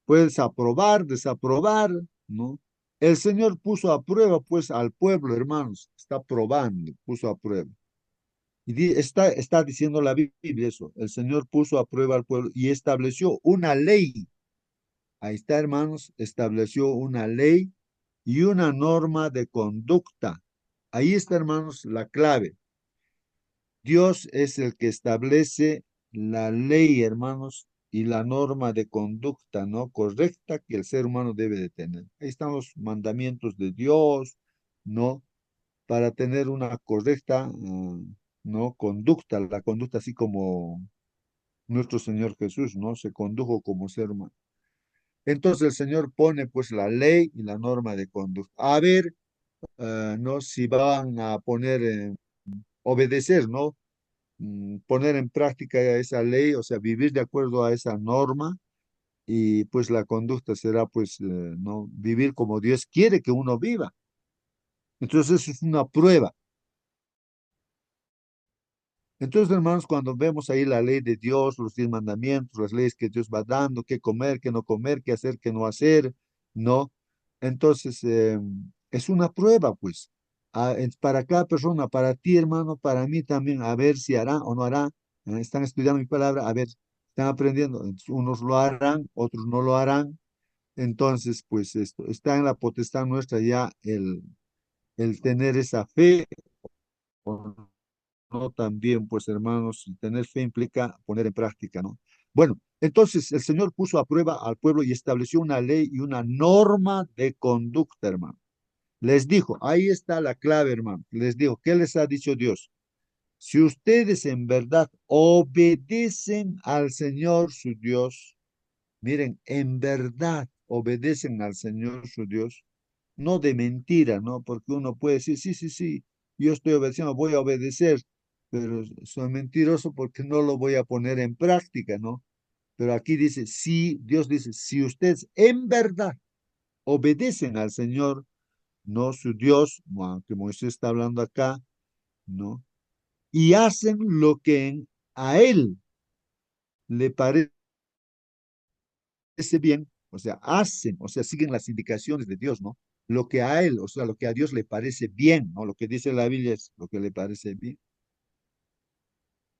Puedes aprobar, desaprobar, ¿no? El Señor puso a prueba, pues, al pueblo, hermanos, está probando, puso a prueba. Y está diciendo la Biblia eso, el Señor puso a prueba al pueblo y estableció una ley. Ahí está, hermanos, estableció una ley y una norma de conducta. Ahí está, hermanos, la clave. Dios es el que establece la ley, hermanos, y la norma de conducta, ¿no? Correcta que el ser humano debe de tener. Ahí están los mandamientos de Dios, ¿no? Para tener una correcta, ¿no? Conducta, la conducta así como nuestro Señor Jesús, ¿no? Se condujo como ser humano. Entonces el Señor pone pues la ley y la norma de conducta. A ver, ¿no? Si van a poner, obedecer, ¿no? Poner en práctica esa ley, o sea, vivir de acuerdo a esa norma y pues la conducta será pues, ¿no? Vivir como Dios quiere que uno viva. Entonces eso es una prueba. Entonces, hermanos, cuando vemos ahí la ley de Dios, los 10 mandamientos, las leyes que Dios va dando, qué comer, qué no comer, qué hacer, qué no hacer, ¿no? Entonces, es una prueba, pues, para cada persona, para ti, hermano, para mí también, a ver si hará o no hará. Están estudiando mi palabra, a ver, están aprendiendo. Entonces, unos lo harán, otros no lo harán. Entonces, pues, esto está en la potestad nuestra ya el tener esa fe o no también, pues hermanos, tener fe implica poner en práctica, ¿no? Bueno, entonces el Señor puso a prueba al pueblo y estableció una ley y una norma de conducta, hermano. Les dijo, ahí está la clave, hermano. Les dijo, ¿qué les ha dicho Dios? Si ustedes en verdad obedecen al Señor su Dios, miren, en verdad obedecen al Señor su Dios, no de mentira, ¿no? Porque uno puede decir, sí, sí, sí, yo estoy obedeciendo, voy a obedecer, pero soy mentiroso porque no lo voy a poner en práctica, ¿no? Pero aquí dice, sí, Dios dice, si ustedes en verdad obedecen al Señor, no su Dios, que Moisés está hablando acá, ¿no? Y hacen lo que a Él le parece bien, o sea, hacen, o sea, siguen las indicaciones de Dios, ¿no? Lo que a Él, o sea, lo que a Dios le parece bien, ¿no? Lo que dice la Biblia es lo que le parece bien.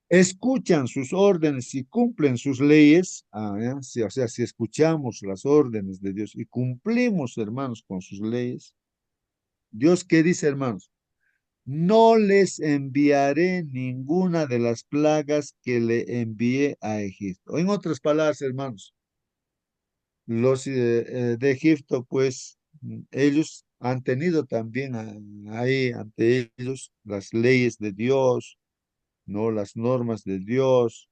Escuchan sus órdenes y cumplen sus leyes, sí, o sea, si escuchamos las órdenes de Dios y cumplimos, hermanos, con sus leyes, Dios, ¿qué dice, hermanos? No les enviaré ninguna de las plagas que le envié a Egipto. En otras palabras, hermanos, los de Egipto, pues ellos han tenido también ahí ante ellos las leyes de Dios, no las normas de Dios.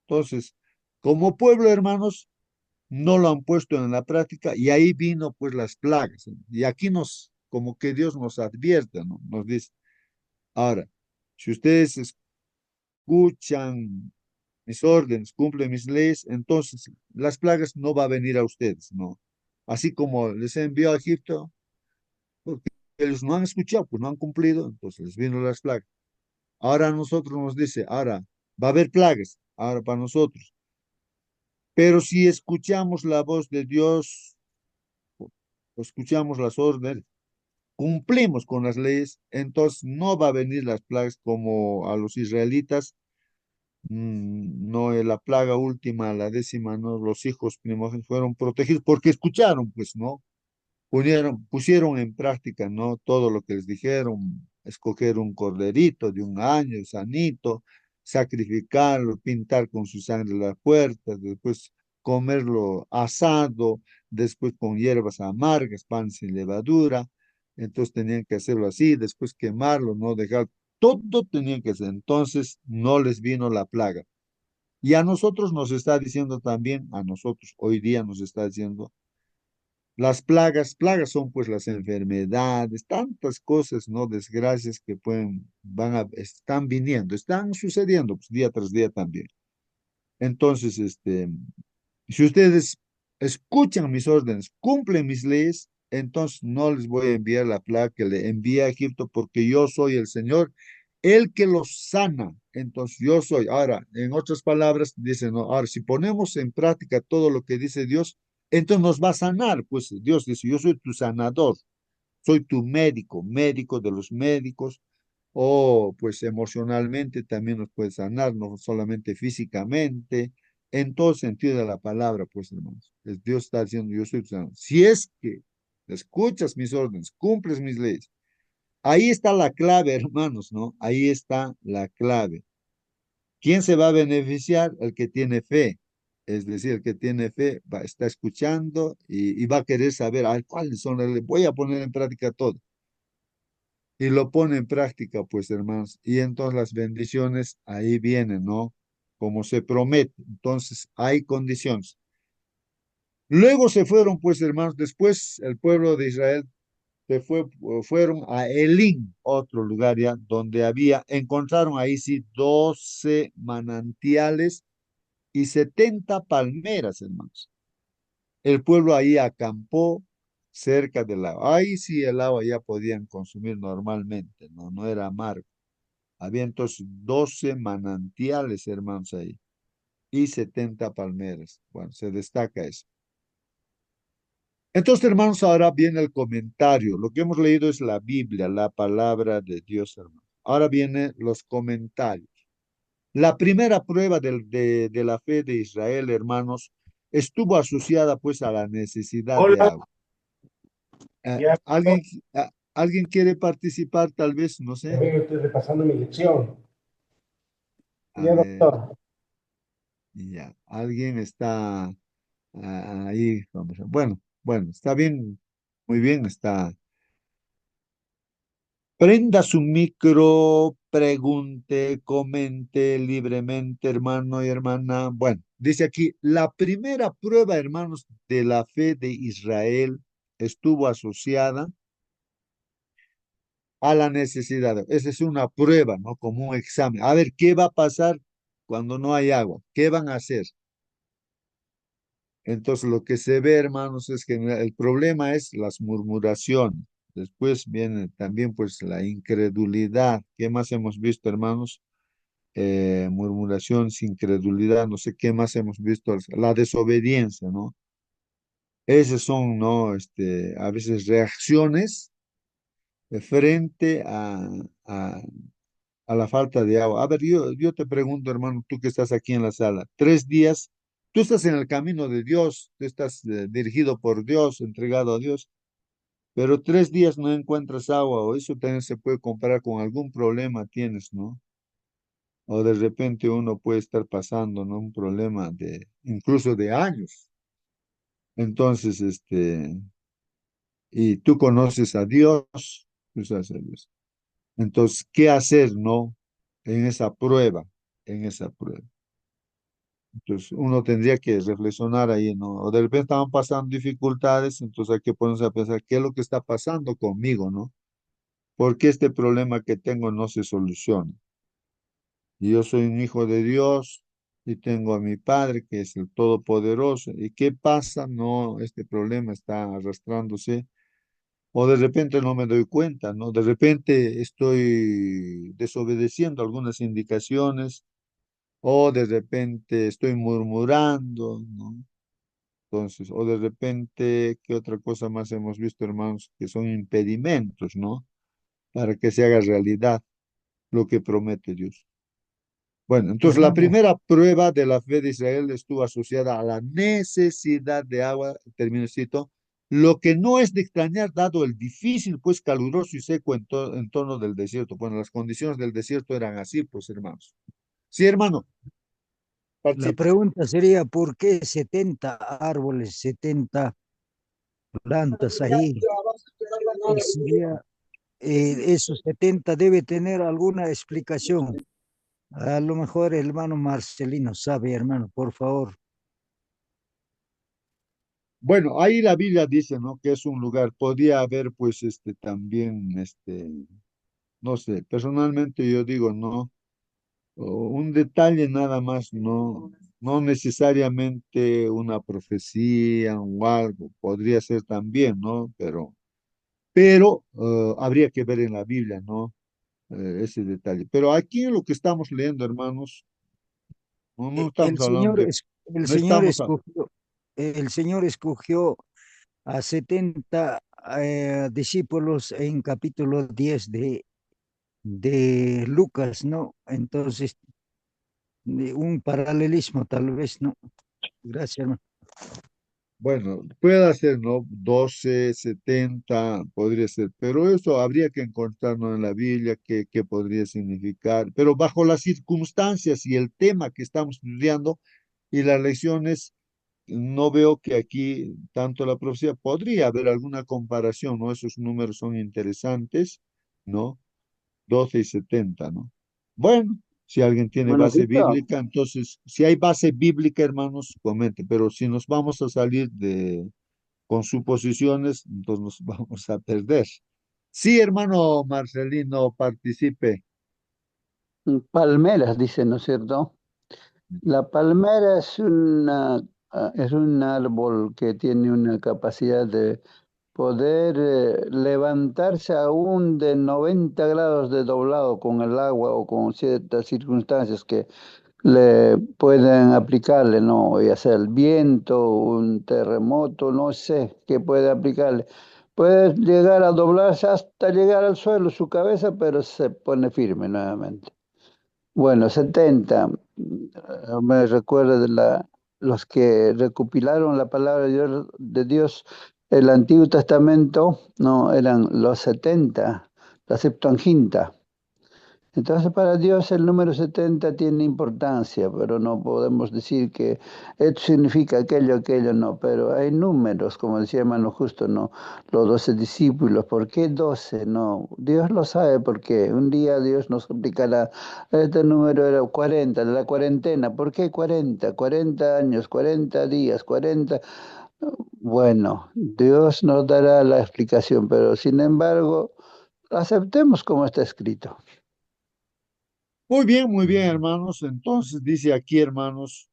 Entonces, como pueblo, hermanos, no lo han puesto en la práctica y ahí vino pues las plagas. Y aquí como que Dios nos advierte, ¿no? Nos dice, ahora, si ustedes escuchan mis órdenes, cumplen mis leyes, entonces las plagas no va a venir a ustedes, ¿no? Así como les envió a Egipto, porque ellos no han escuchado, pues no han cumplido, entonces les vino las plagas. Ahora a nosotros nos dice, ahora va a haber plagas, ahora para nosotros. Pero si escuchamos la voz de Dios, escuchamos las órdenes, cumplimos con las leyes, entonces no va a venir las plagas como a los israelitas. No, la plaga última, la décima, no, los hijos primogénitos fueron protegidos porque escucharon, pues, ¿no? Pusieron en práctica, ¿no? Todo lo que les dijeron, escoger un corderito de 1 año, sanito, sacrificarlo, pintar con su sangre las puertas, después comerlo asado, después con hierbas amargas, pan sin levadura. Entonces tenían que hacerlo así, después quemarlo, no dejar, todo tenían que hacer. Entonces no les vino la plaga. Y a nosotros nos está diciendo también, a nosotros hoy día nos está diciendo, las plagas son pues las enfermedades, tantas cosas, ¿no? Desgracias que están viniendo, están sucediendo pues, día tras día también. Entonces, si ustedes escuchan mis órdenes, cumplen mis leyes, entonces no les voy a enviar la plaga que le envía a Egipto porque yo soy el Señor, el que los sana. Entonces yo soy. Ahora, en otras palabras, dice, no, ahora si ponemos en práctica todo lo que dice Dios, entonces nos va a sanar. Pues Dios dice, yo soy tu sanador, soy tu médico, médico de los médicos, o pues emocionalmente también nos puede sanar, no solamente físicamente, en todo sentido de la palabra, pues hermanos. Dios está diciendo, yo soy tu sanador. Si es que escuchas mis órdenes, cumples mis leyes, ahí está la clave, hermanos, ¿no? Ahí está la clave. ¿Quién se va a beneficiar? El que tiene fe. Es decir, el que tiene fe está escuchando y va a querer saber, ay, cuáles son las leyes. Voy a poner en práctica todo. Y lo pone en práctica, pues, hermanos. Y entonces las bendiciones ahí vienen, ¿no? Como se promete. Entonces, hay condiciones. Luego se fueron, pues, hermanos, después el pueblo de Israel fueron a Elim, otro lugar ya, donde encontraron ahí sí 12 manantiales y 70 palmeras, hermanos. El pueblo ahí acampó cerca del agua. Ahí sí el agua ya podían consumir normalmente, no, no era amargo. Había entonces 12 manantiales, hermanos, ahí y 70 palmeras. Bueno, se destaca eso. Entonces, hermanos, ahora viene el comentario. Lo que hemos leído es la Biblia, la palabra de Dios, hermano. Ahora vienen los comentarios. La primera prueba de la fe de Israel, hermanos, estuvo asociada pues a la necesidad de Hola, agua. Eh, ya ¿alguien, ¿alguien quiere participar? Tal vez, no sé. también estoy repasando mi lección. A Ya, ver, doctor. ya. ¿Alguien está ahí? Vamos bueno, bueno, está bien, muy bien, está. Prenda su micro, pregunte, comente libremente, hermano y hermana. Bueno, dice aquí, la primera prueba, hermanos, de la fe de Israel estuvo asociada a la necesidad. Esa es una prueba, ¿no? Como un examen. A ver, ¿qué va a pasar cuando no hay agua? ¿Qué van a hacer? Entonces, lo que se ve, hermanos, es que el problema es las murmuraciones. Después viene también, pues, la incredulidad. ¿Qué más hemos visto, hermanos? Murmuraciones, incredulidad, no sé qué más hemos visto, la desobediencia, ¿no? Esas son, ¿no? A veces reacciones frente a, a la falta de agua. A ver, yo te pregunto, hermano, tú que estás aquí en la sala, 3 días, tú estás en el camino de Dios, tú estás dirigido por Dios, entregado a Dios, pero 3 días no encuentras agua, o eso también se puede comparar con algún problema tienes, ¿no? O de repente uno puede estar pasando, ¿no? Un problema incluso de años. Entonces, y tú conoces a Dios, tú sabes a Dios. Entonces, ¿qué hacer, no? En esa prueba, en esa prueba. Entonces, uno tendría que reflexionar ahí, ¿no? O de repente estaban pasando dificultades, entonces hay que ponerse a pensar, ¿qué es lo que está pasando conmigo, no? ¿Por qué este problema que tengo no se soluciona? Y yo soy un hijo de Dios y tengo a mi Padre que es el Todopoderoso. ¿Y qué pasa? No, este problema está arrastrándose. O de repente no me doy cuenta, ¿no? De repente estoy desobedeciendo algunas indicaciones o de repente estoy murmurando, ¿no? Entonces, o de repente, ¿qué otra cosa más hemos visto, hermanos? Que son impedimentos, ¿no? Para que se haga realidad lo que promete Dios. Bueno, entonces la Hermano, primera prueba de la fe de Israel estuvo asociada a la necesidad de agua, termino cito, lo que no es de extrañar dado el difícil, pues caluroso y seco entorno del desierto. Bueno, las condiciones del desierto eran así, pues hermanos. Sí, hermano, la participe. pregunta sería, ¿por qué 70 árboles, 70 plantas ahí? Sería, esos 70 debe tener alguna explicación. A lo mejor el hermano Marcelino sabe, hermano, por favor. Bueno, ahí la Biblia dice, ¿no? Que es un lugar, podía haber, pues, también, no sé, personalmente yo digo, no. O un detalle nada más, no, no necesariamente una profecía o algo, podría ser también, ¿no? Pero habría que ver en la Biblia, ¿no? Ese detalle. Pero aquí en lo que estamos leyendo, hermanos, no, no estamos hablando de, El no Señor estamos, escogió, el Señor escogió a 70 discípulos en capítulo 10 de Lucas, ¿no? Entonces, un paralelismo tal vez, ¿no? Gracias, hermano. bueno, puede ser, ¿no? 12, 70, podría ser, pero eso habría que encontrarnos en la Biblia qué podría significar, pero bajo las circunstancias y el tema que estamos estudiando y las lecciones, no veo que aquí, tanto la profecía, podría haber alguna comparación, ¿no? Esos números son interesantes, ¿no? 12 y 70, ¿no? Bueno, Si alguien tiene base Hermanito, bíblica, entonces, si hay base bíblica, hermanos, comente, pero si nos vamos a salir con suposiciones, entonces nos vamos a perder. Sí, hermano Marcelino, participe. palmeras, dice, ¿no es cierto? La palmera es un árbol que tiene una capacidad de poder levantarse aún de 90 grados de doblado con el agua o con ciertas circunstancias que le pueden aplicarle, ¿no? Ya sea el viento, un terremoto, no sé qué puede aplicarle. Puede llegar a doblarse hasta llegar al suelo su cabeza, pero se pone firme nuevamente. Bueno, 70. Me recuerda los que recopilaron la palabra de Dios, el Antiguo Testamento, no, eran los 70, la Septuaginta. Entonces para Dios el número 70 tiene importancia, pero no podemos decir que esto significa aquello, aquello, no, pero hay números, como decía hermano Justo, no, los 12 discípulos, ¿por qué 12? No, Dios lo sabe porque un día Dios nos explicará, este número era 40, de la cuarentena, ¿por qué 40? 40 años, 40 días, 40. Bueno, Dios nos dará la explicación, pero sin embargo, aceptemos como está escrito. Muy bien, hermanos. Entonces dice aquí, hermanos,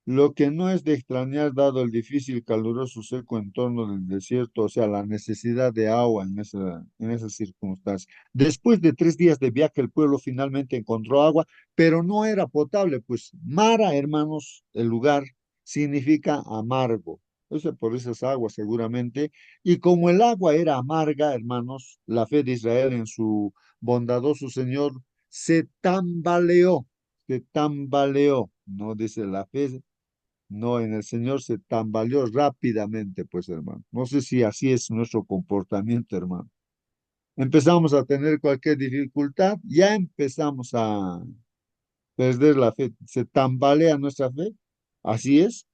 lo que no es de extrañar dado el difícil, caluroso, seco entorno del desierto, o sea, la necesidad de agua en esas circunstancias. Después de 3 días de viaje, el pueblo finalmente encontró agua, pero no era potable, pues Mara, hermanos, el lugar significa amargo. Eso por esas aguas seguramente. Y como el agua era amarga, hermanos, la fe de Israel en su bondadoso Señor se tambaleó, no dice la fe, no, en el Señor se tambaleó rápidamente, pues hermano. No sé si así es nuestro comportamiento, hermano. Empezamos a tener cualquier dificultad, ya empezamos a perder la fe, se tambalea nuestra fe, así es,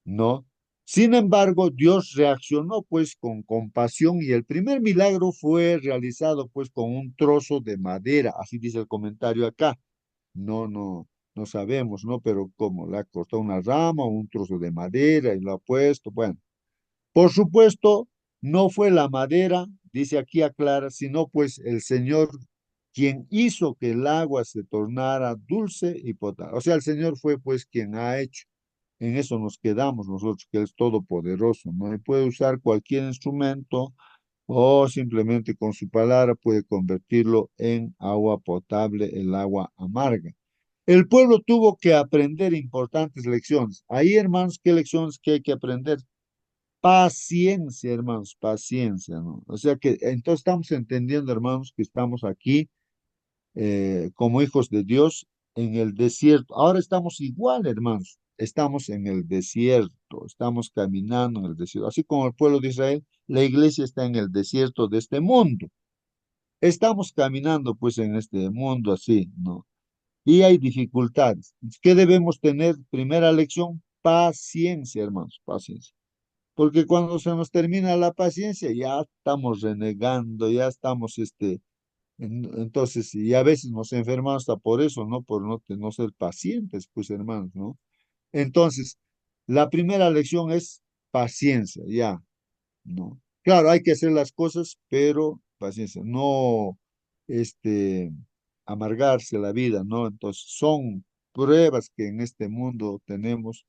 no. Sin embargo, Dios reaccionó pues con compasión y el primer milagro fue realizado pues con un trozo de madera, así dice el comentario acá. No sabemos, ¿no? Pero como le ha cortado una rama o un trozo de madera y lo ha puesto, bueno. Por supuesto, no fue la madera, dice aquí aclara, sino pues el Señor quien hizo que el agua se tornara dulce y potable. O sea, el Señor fue pues quien ha hecho. En eso nos quedamos nosotros, que Él es todopoderoso, ¿no? Y puede usar cualquier instrumento o simplemente con su palabra puede convertirlo en agua potable, el agua amarga. El pueblo tuvo que aprender importantes lecciones. Ahí, hermanos, ¿qué lecciones que hay que aprender? Paciencia, hermanos, paciencia, ¿no? O sea que entonces estamos entendiendo, hermanos, que estamos aquí como hijos de Dios en el desierto. Ahora estamos igual, hermanos. Estamos en el desierto, estamos caminando en el desierto. Así como el pueblo de Israel, la iglesia está en el desierto de este mundo. Estamos caminando pues en este mundo así, ¿no? Y hay dificultades. ¿Qué debemos tener? Primera lección, paciencia, hermanos, paciencia. Porque cuando se nos termina la paciencia, ya estamos renegando, ya estamos, entonces, y a veces nos enfermamos hasta por eso, ¿no? Por no ser pacientes, pues, hermanos, ¿no? Entonces, la primera lección es paciencia, ya, ¿no? Claro, hay que hacer las cosas, pero paciencia, no, este, amargarse la vida, ¿no? Entonces, son pruebas que en este mundo tenemos,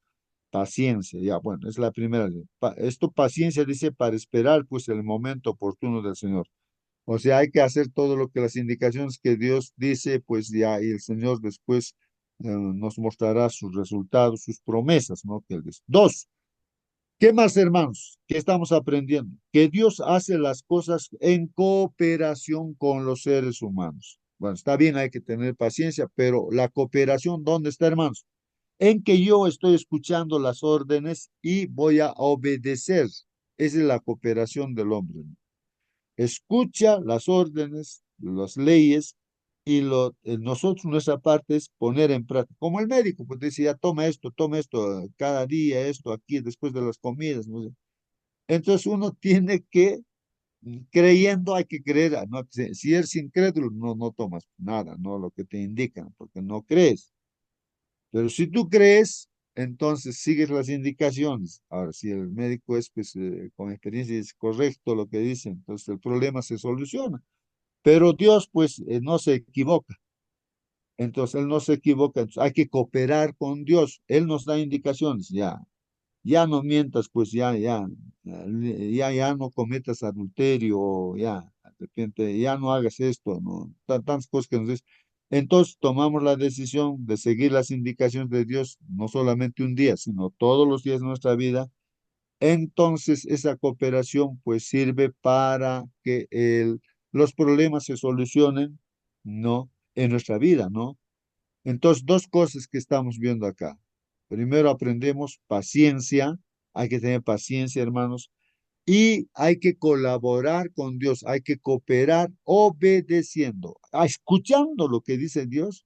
paciencia, ya, bueno, es la primera. Esto, paciencia, dice, para esperar, pues, el momento oportuno del Señor. O sea, hay que hacer todo lo que las indicaciones que Dios dice, pues ya, y el Señor después nos mostrará sus resultados, sus promesas, ¿no? Que Él dice. Dos, ¿qué más, hermanos? ¿Qué estamos aprendiendo? Que Dios hace las cosas en cooperación con los seres humanos. Bueno, está bien, hay que tener paciencia, pero la cooperación, ¿dónde está, hermanos? En que yo estoy escuchando las órdenes y voy a obedecer. Esa es la cooperación del hombre, ¿no? Escucha las órdenes, las leyes, y nosotros, nuestra parte es poner en práctica. Como el médico, pues decía, toma esto, cada día esto, aquí, después de las comidas, ¿no? Entonces uno tiene que Creyendo hay que creer, no, si eres incrédulo, no tomas nada, no lo que te indican, porque no crees. Pero si tú crees, entonces sigues las indicaciones. Ahora, si el médico es, pues, con experiencia y es correcto lo que dice, entonces el problema se soluciona. Pero Dios, pues, no se equivoca. Entonces, Él no se equivoca. Entonces, hay que cooperar con Dios. Él nos da indicaciones, ya. Ya no mientas, pues ya no cometas adulterio, ya, de repente, ya no hagas esto, ¿no? Tantas cosas que nos dicen. Entonces tomamos la decisión de seguir las indicaciones de Dios, no solamente un día, sino todos los días de nuestra vida. Entonces esa cooperación pues sirve para que los problemas se solucionen, ¿no? En nuestra vida, ¿no? Entonces, dos cosas que estamos viendo acá. Primero, aprendemos paciencia. Hay que tener paciencia, hermanos. Y hay que colaborar con Dios. Hay que cooperar obedeciendo, escuchando lo que dice Dios.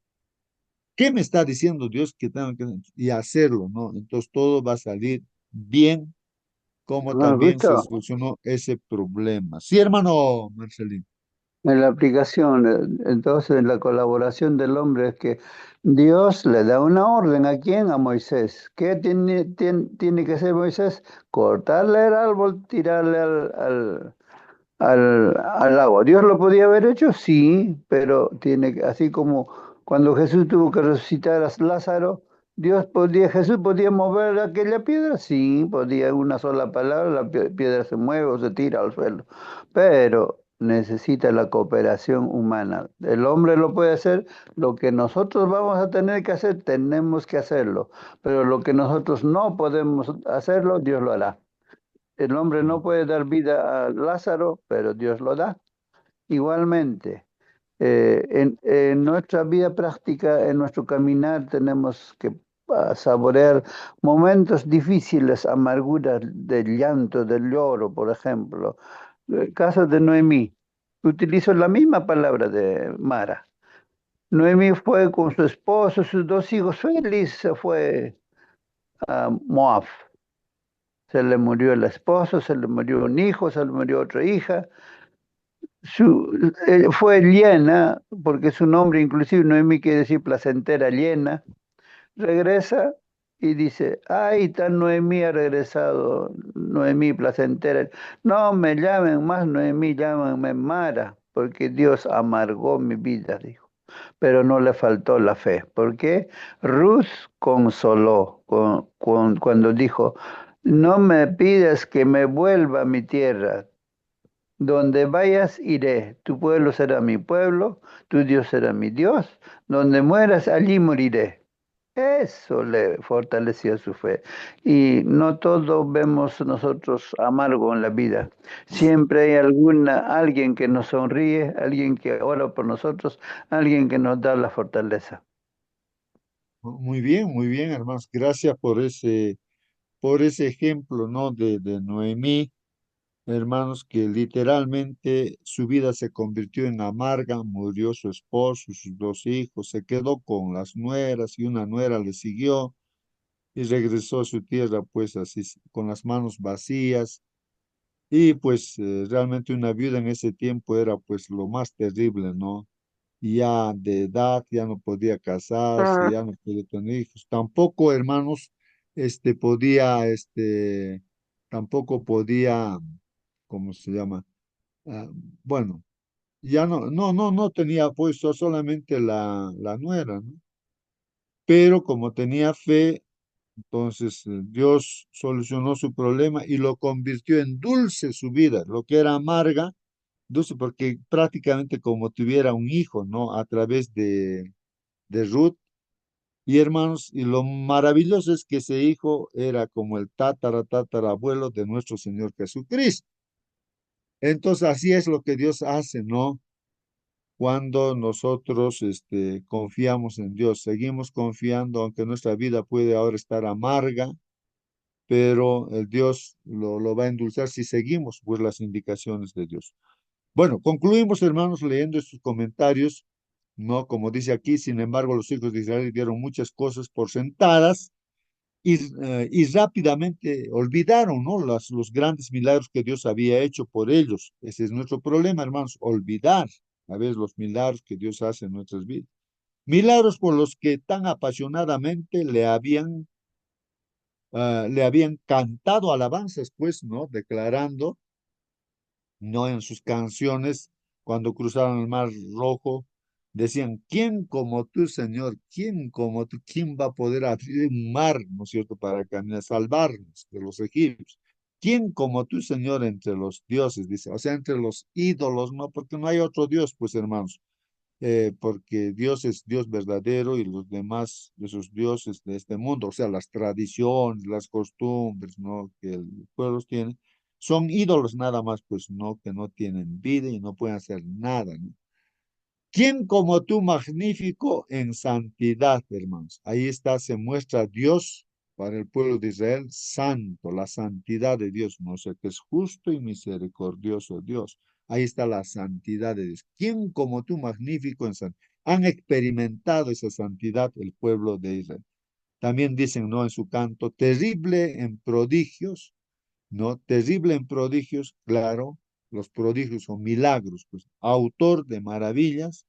¿Qué me está diciendo Dios que tengo que hacer? Y hacerlo, ¿no? Entonces, todo va a salir bien, como ¿No has también se visto? solucionó ese problema. Sí, hermano Marcelín. En la aplicación, entonces, en la colaboración del hombre es que Dios le da una orden ¿a quién? A Moisés. ¿Qué tiene que hacer Moisés? Cortarle el árbol, tirarle al agua. ¿Dios lo podía haber hecho? Sí, pero así como cuando Jesús tuvo que resucitar a Lázaro, Jesús podía mover aquella piedra, sí, podía en una sola palabra, la piedra se mueve o se tira al suelo, pero necesita la cooperación humana. El hombre lo puede hacer, lo que nosotros vamos a tener que hacer, tenemos que hacerlo, pero lo que nosotros no podemos hacerlo, Dios lo hará. El hombre no puede dar vida a Lázaro, pero Dios lo da. Igualmente, en nuestra vida práctica, en nuestro caminar, tenemos que saborear momentos difíciles, amarguras del llanto, del lloro, por ejemplo. El caso de Noemí. Utilizo la misma palabra de Mara. Noemí fue con su esposo, sus dos hijos, feliz, se fue a Moab. Se le murió el esposo, se le murió un hijo, se le murió otra hija. Fue llena, porque su nombre inclusive Noemí quiere decir placentera llena. Regresa y dice, ay, tan Noemí ha regresado, Noemí placentera. No me llamen más Noemí, llámenme Mara, porque Dios amargó mi vida, dijo. Pero no le faltó la fe. ¿Por qué? Ruth consoló cuando dijo, no me pidas que me vuelva a mi tierra. Donde vayas, iré. Tu pueblo será mi pueblo, tu Dios será mi Dios. Donde mueras, allí moriré. Eso le fortaleció su fe. Y no todos vemos nosotros amargo en la vida. Siempre hay alguien que nos sonríe, alguien que ora por nosotros, alguien que nos da la fortaleza. Muy bien, hermanos. Gracias por ese ejemplo, ¿no? De Noemí, hermanos, que literalmente su vida se convirtió en amarga, murió su esposo, sus dos hijos, se quedó con las nueras y una nuera le siguió y regresó a su tierra, pues así, con las manos vacías. Y pues realmente una viuda en ese tiempo era pues lo más terrible, ¿no? Ya de edad, ya no podía casarse, ya no podía tener hijos. Tampoco, hermanos, tampoco podía, ¿cómo se llama? Ah, bueno, ya no tenía puesto solamente la nuera, ¿no? Pero como tenía fe, entonces Dios solucionó su problema y lo convirtió en dulce su vida, lo que era amarga, dulce, porque prácticamente como tuviera un hijo, ¿no? A través de Ruth. Y hermanos, y lo maravilloso es que ese hijo era como el tatarabuelo de nuestro Señor Jesucristo. Entonces, así es lo que Dios hace, ¿no? Cuando nosotros confiamos en Dios, seguimos confiando, aunque nuestra vida puede ahora estar amarga, pero el Dios lo va a endulzar si seguimos pues las indicaciones de Dios. Bueno, concluimos, hermanos, leyendo estos comentarios, ¿no? Como dice aquí, sin embargo, los hijos de Israel dieron muchas cosas por sentadas y rápidamente olvidaron, ¿no? Los grandes milagros que Dios había hecho por ellos. Ese es nuestro problema, hermanos, olvidar a veces los milagros que Dios hace en nuestras vidas. Milagros por los que tan apasionadamente le habían cantado alabanzas, pues, ¿no? Declarando, ¿no? En sus canciones, cuando cruzaron el Mar Rojo, decían, ¿quién como tú, Señor? ¿Quién como tú? ¿Quién va a poder abrir un mar, ¿no es cierto?, para caminar, salvarnos de los egipcios. ¿Quién como tú, Señor, entre los dioses? Dice, o sea, entre los ídolos, ¿no? Porque no hay otro Dios, pues, hermanos, porque Dios es Dios verdadero y los demás de esos dioses de este mundo, o sea, las tradiciones, las costumbres, ¿no? Que el pueblo tiene, son ídolos nada más, pues, ¿no? Que no tienen vida y no pueden hacer nada, ¿no? ¿Quién como tú, magnífico en santidad, hermanos? Ahí está, se muestra Dios para el pueblo de Israel, santo, la santidad de Dios, no sé, que es justo y misericordioso Dios. Ahí está la santidad de Dios. ¿Quién como tú, magnífico en santidad? Han experimentado esa santidad el pueblo de Israel. También dicen, ¿no? En su canto, terrible en prodigios, ¿no? Terrible en prodigios, claro, los prodigios son milagros, pues, autor de maravillas.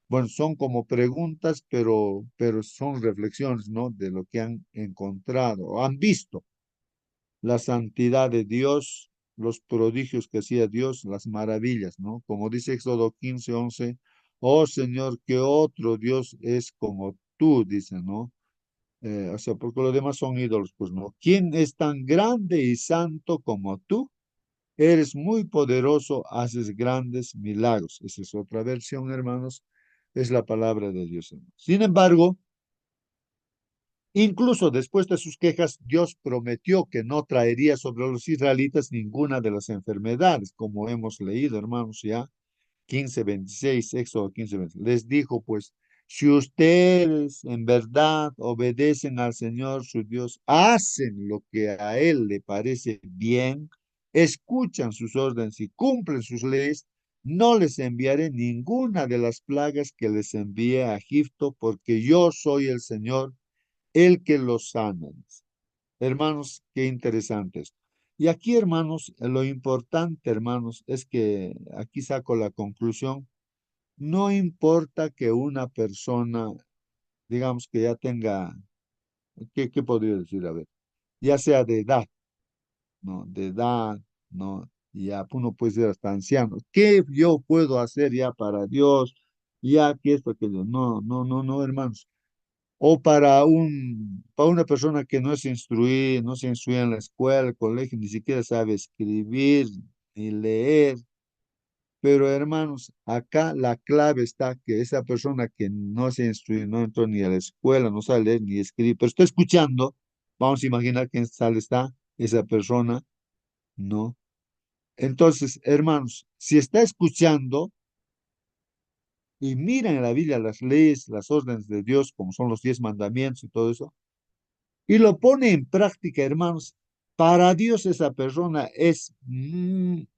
Bueno, son como preguntas, pero son reflexiones, ¿no? De lo que han encontrado, o han visto la santidad de Dios, los prodigios que hacía Dios, las maravillas, ¿no? Como dice Éxodo 15:11, oh Señor, ¿qué otro Dios es como tú? Dice, ¿no? O sea, porque los demás son ídolos, pues no. ¿Quién es tan grande y santo como tú? Eres muy poderoso, haces grandes milagros. Esa es otra versión, hermanos. Es la palabra de Dios, hermanos. Sin embargo, incluso después de sus quejas, Dios prometió que no traería sobre los israelitas ninguna de las enfermedades, como hemos leído, hermanos, ya. 15:26, Éxodo 15:26. Les dijo, pues, si ustedes en verdad obedecen al Señor su Dios, hacen lo que a Él le parece bien, escuchan sus órdenes y cumplen sus leyes, no les enviaré ninguna de las plagas que les envié a Egipto, porque yo soy el Señor, el que los sana. Hermanos, qué interesante esto. Y aquí, hermanos, lo importante, hermanos, es que aquí saco la conclusión. No importa que una persona, digamos que ya tenga, ¿qué podría decir? A ver, ya sea de edad, ¿no? De edad, ¿no? Ya uno puede ser hasta anciano. ¿Qué yo puedo hacer ya para Dios? Ya que esto, que no, no, no, no, hermanos. O para una persona que no es instruida, no se instruye en la escuela, el colegio, ni siquiera sabe escribir ni leer. Pero hermanos, acá la clave está que esa persona que no se instruye, no entró ni a la escuela, no sabe leer ni escribir, pero está escuchando, vamos a imaginar que en sala está esa persona, ¿no? Entonces, hermanos, si está escuchando y mira en la Biblia las leyes, las órdenes de Dios, como son los 10 mandamientos y todo eso, y lo pone en práctica, hermanos, para Dios esa persona es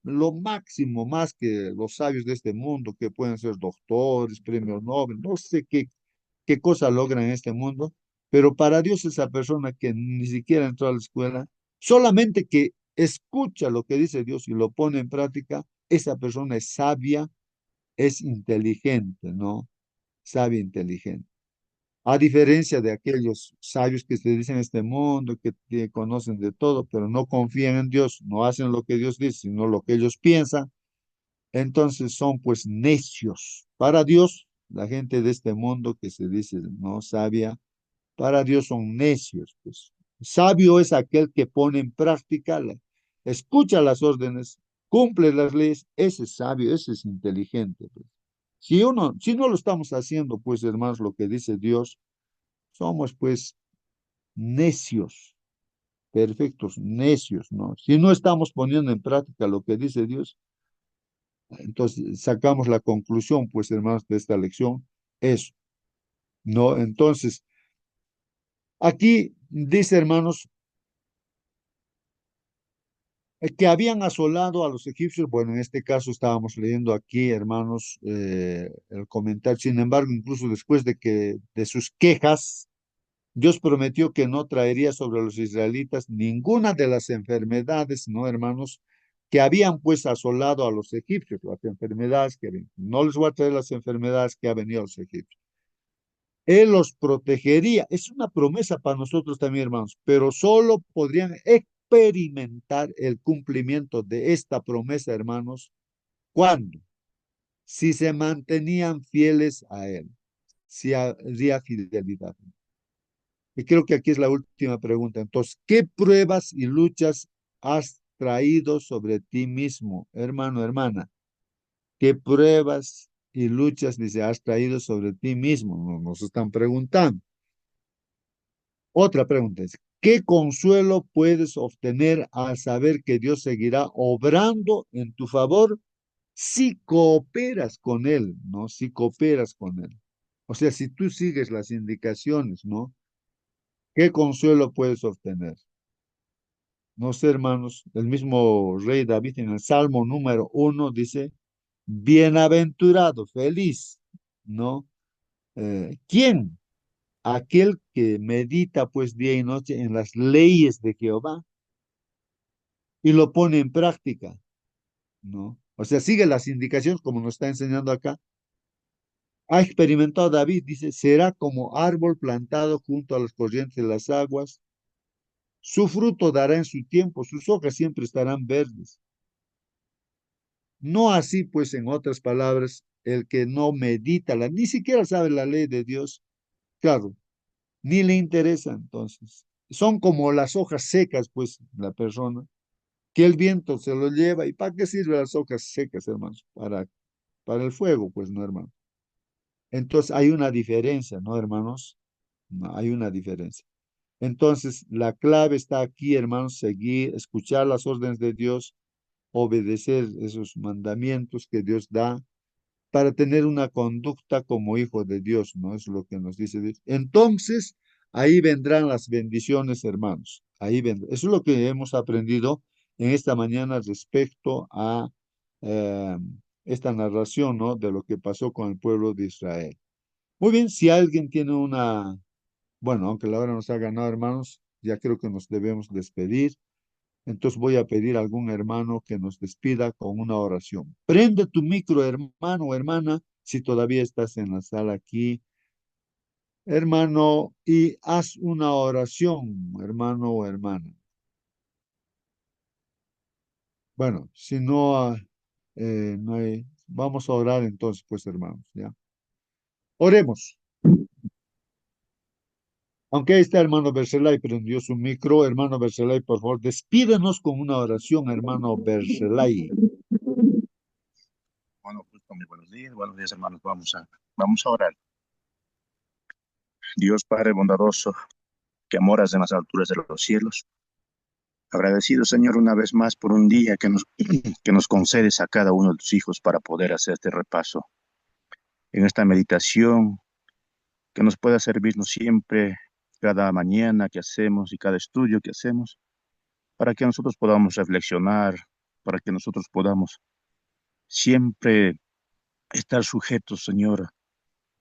lo máximo, más que los sabios de este mundo, que pueden ser doctores, premios Nobel, no sé qué cosa logran en este mundo, pero para Dios esa persona que ni siquiera entró a la escuela, solamente que escucha lo que dice Dios y lo pone en práctica, esa persona es sabia, es inteligente, ¿no? Sabia, inteligente. A diferencia de aquellos sabios que se dicen en este mundo, que conocen de todo, pero no confían en Dios, no hacen lo que Dios dice, sino lo que ellos piensan, entonces son pues necios. Para Dios, la gente de este mundo que se dice no sabia, para Dios son necios, pues. Sabio es aquel que pone en práctica, escucha las órdenes, cumple las leyes, ese es sabio, ese es inteligente, pues. Si no lo estamos haciendo, pues hermanos, lo que dice Dios, somos pues necios, perfectos necios, ¿no? Si no estamos poniendo en práctica lo que dice Dios, entonces sacamos la conclusión, pues hermanos, de esta lección, eso, ¿no? Entonces, aquí dice, hermanos, que habían asolado a los egipcios. Bueno, en este caso estábamos leyendo aquí, hermanos, el comentario. Sin embargo, incluso después de sus quejas, Dios prometió que no traería sobre los israelitas ninguna de las enfermedades, ¿no, hermanos? Que habían pues asolado a los egipcios, las enfermedades que ven. No les voy a traer las enfermedades que ha venido a los egipcios. Él los protegería. Es una promesa para nosotros también, hermanos, pero solo podrían experimentar el cumplimiento de esta promesa, hermanos. ¿Cuándo? Si se mantenían fieles a Él, si habría fidelidad. Y creo que aquí es la última pregunta. Entonces, ¿qué pruebas y luchas has traído sobre ti mismo, hermano, hermana? ¿Qué pruebas y luchas, dice, has traído sobre ti mismo? Nos están preguntando. Otra pregunta es, ¿qué consuelo puedes obtener al saber que Dios seguirá obrando en tu favor si cooperas con Él, ¿no? Si cooperas con Él. O sea, si tú sigues las indicaciones, ¿no? ¿Qué consuelo puedes obtener? No sé, hermanos, el mismo rey David en el Salmo número 1 dice, bienaventurado, feliz, ¿no? ¿Quién? Aquel que medita pues día y noche en las leyes de Jehová y lo pone en práctica, ¿no? O sea, sigue las indicaciones como nos está enseñando acá. Ha experimentado David, dice, será como árbol plantado junto a las corrientes de las aguas, su fruto dará en su tiempo, sus hojas siempre estarán verdes. No así, pues, en otras palabras, el que no medita, ni siquiera sabe la ley de Dios, claro, ni le interesa entonces. Son como las hojas secas, pues, la persona, que el viento se lo lleva. ¿Y para qué sirven las hojas secas, hermanos? Para el fuego, pues, no, hermano. Entonces hay una diferencia, ¿no, hermanos? No, hay una diferencia. Entonces, la clave está aquí, hermanos, seguir, escuchar las órdenes de Dios, obedecer esos mandamientos que Dios da para tener una conducta como hijo de Dios, ¿no? Es lo que nos dice Dios. Entonces, ahí vendrán las bendiciones, hermanos. Ahí vendrán. Eso es lo que hemos aprendido en esta mañana respecto a eh, esta narración, ¿no? De lo que pasó con el pueblo de Israel. Muy bien, si alguien tiene una, bueno, aunque la hora nos ha ganado, hermanos, ya creo que nos debemos despedir. Entonces voy a pedir a algún hermano que nos despida con una oración. Prende tu micro, hermano o hermana, si todavía estás en la sala aquí, hermano, y haz una oración, hermano o hermana. Bueno, si no, no hay, vamos a orar entonces, pues, hermanos, ¿ya? Oremos. Aunque ahí está hermano Bercelay, prendió su micro. Hermano Bercelay, por favor, despídenos con una oración, hermano Bercelay. Bueno, justo muy buenos días, hermanos. Vamos a orar. Dios Padre bondadoso, que moras en las alturas de los cielos. Agradecido, Señor, una vez más por un día que nos concedes a cada uno de tus hijos para poder hacer este repaso en esta meditación que nos pueda servirnos siempre, cada mañana que hacemos y cada estudio que hacemos, para que nosotros podamos reflexionar, para que nosotros podamos siempre estar sujetos, Señor,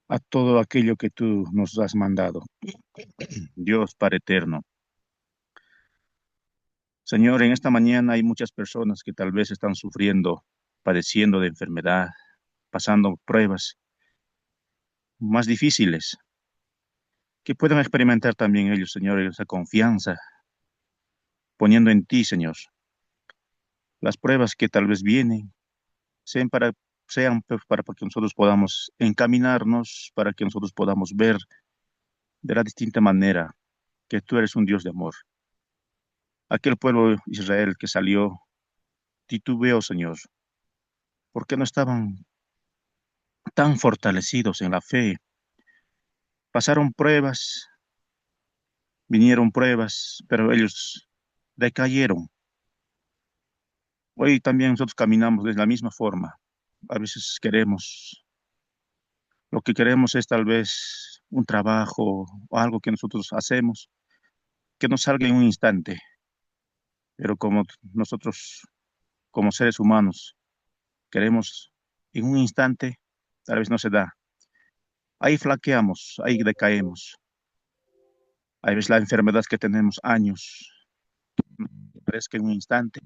a todo aquello que tú nos has mandado. Dios Padre eterno. Señor, en esta mañana hay muchas personas que tal vez están sufriendo, padeciendo de enfermedad, pasando pruebas más difíciles, que puedan experimentar también ellos, Señor, esa confianza, poniendo en ti, Señor, las pruebas que tal vez vienen, sean sean pues, para que nosotros podamos encaminarnos, para que nosotros podamos ver de la distinta manera que tú eres un Dios de amor. Aquel pueblo de Israel que salió titubeó, Señor, porque no estaban tan fortalecidos en la fe. Pasaron pruebas, vinieron pruebas, pero ellos decayeron. Hoy también nosotros caminamos de la misma forma. A veces lo que queremos es tal vez un trabajo o algo que nosotros hacemos, que nos salga en un instante, pero como nosotros, como seres humanos, queremos en un instante, tal vez no se da. Ahí flaqueamos, ahí decaemos. Hay veces la enfermedad que tenemos años, parece que en un instante,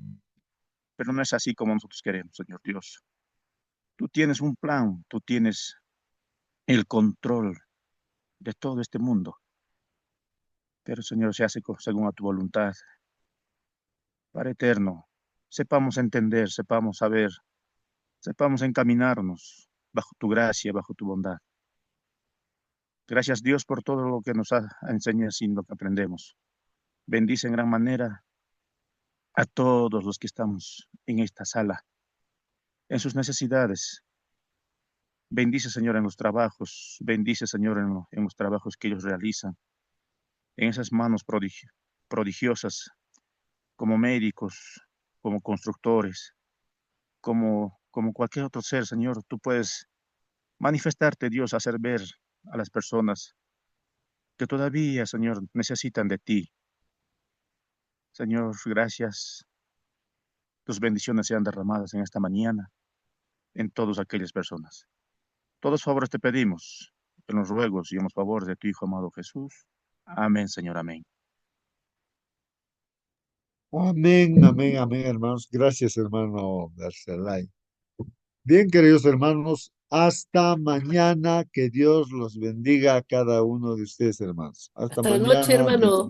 pero no es así como nosotros queremos, Señor Dios. Tú tienes un plan, tú tienes el control de todo este mundo, pero Señor, se hace según a tu voluntad, para eterno. Sepamos entender, sepamos saber, sepamos encaminarnos bajo tu gracia, bajo tu bondad. Gracias Dios por todo lo que nos enseñas y lo que aprendemos. Bendice en gran manera a todos los que estamos en esta sala, en sus necesidades. Bendice, Señor, en los trabajos. Bendice, Señor, en los trabajos que ellos realizan. En esas manos prodigiosas, como médicos, como constructores, como cualquier otro ser, Señor. Tú puedes manifestarte, Dios, hacer ver a las personas que todavía, Señor, necesitan de ti. Señor, gracias. Tus bendiciones sean derramadas en esta mañana en todas aquellas personas. Todos favores te pedimos, en los ruegos y en los favores de tu Hijo amado Jesús. Amén, Señor, amén. Amén, amén, amén, hermanos. Gracias, hermano Garcelay. Bien, queridos hermanos, hasta mañana. Que Dios los bendiga a cada uno de ustedes, hermanos. Hasta Hasta la noche, mañana. hermano.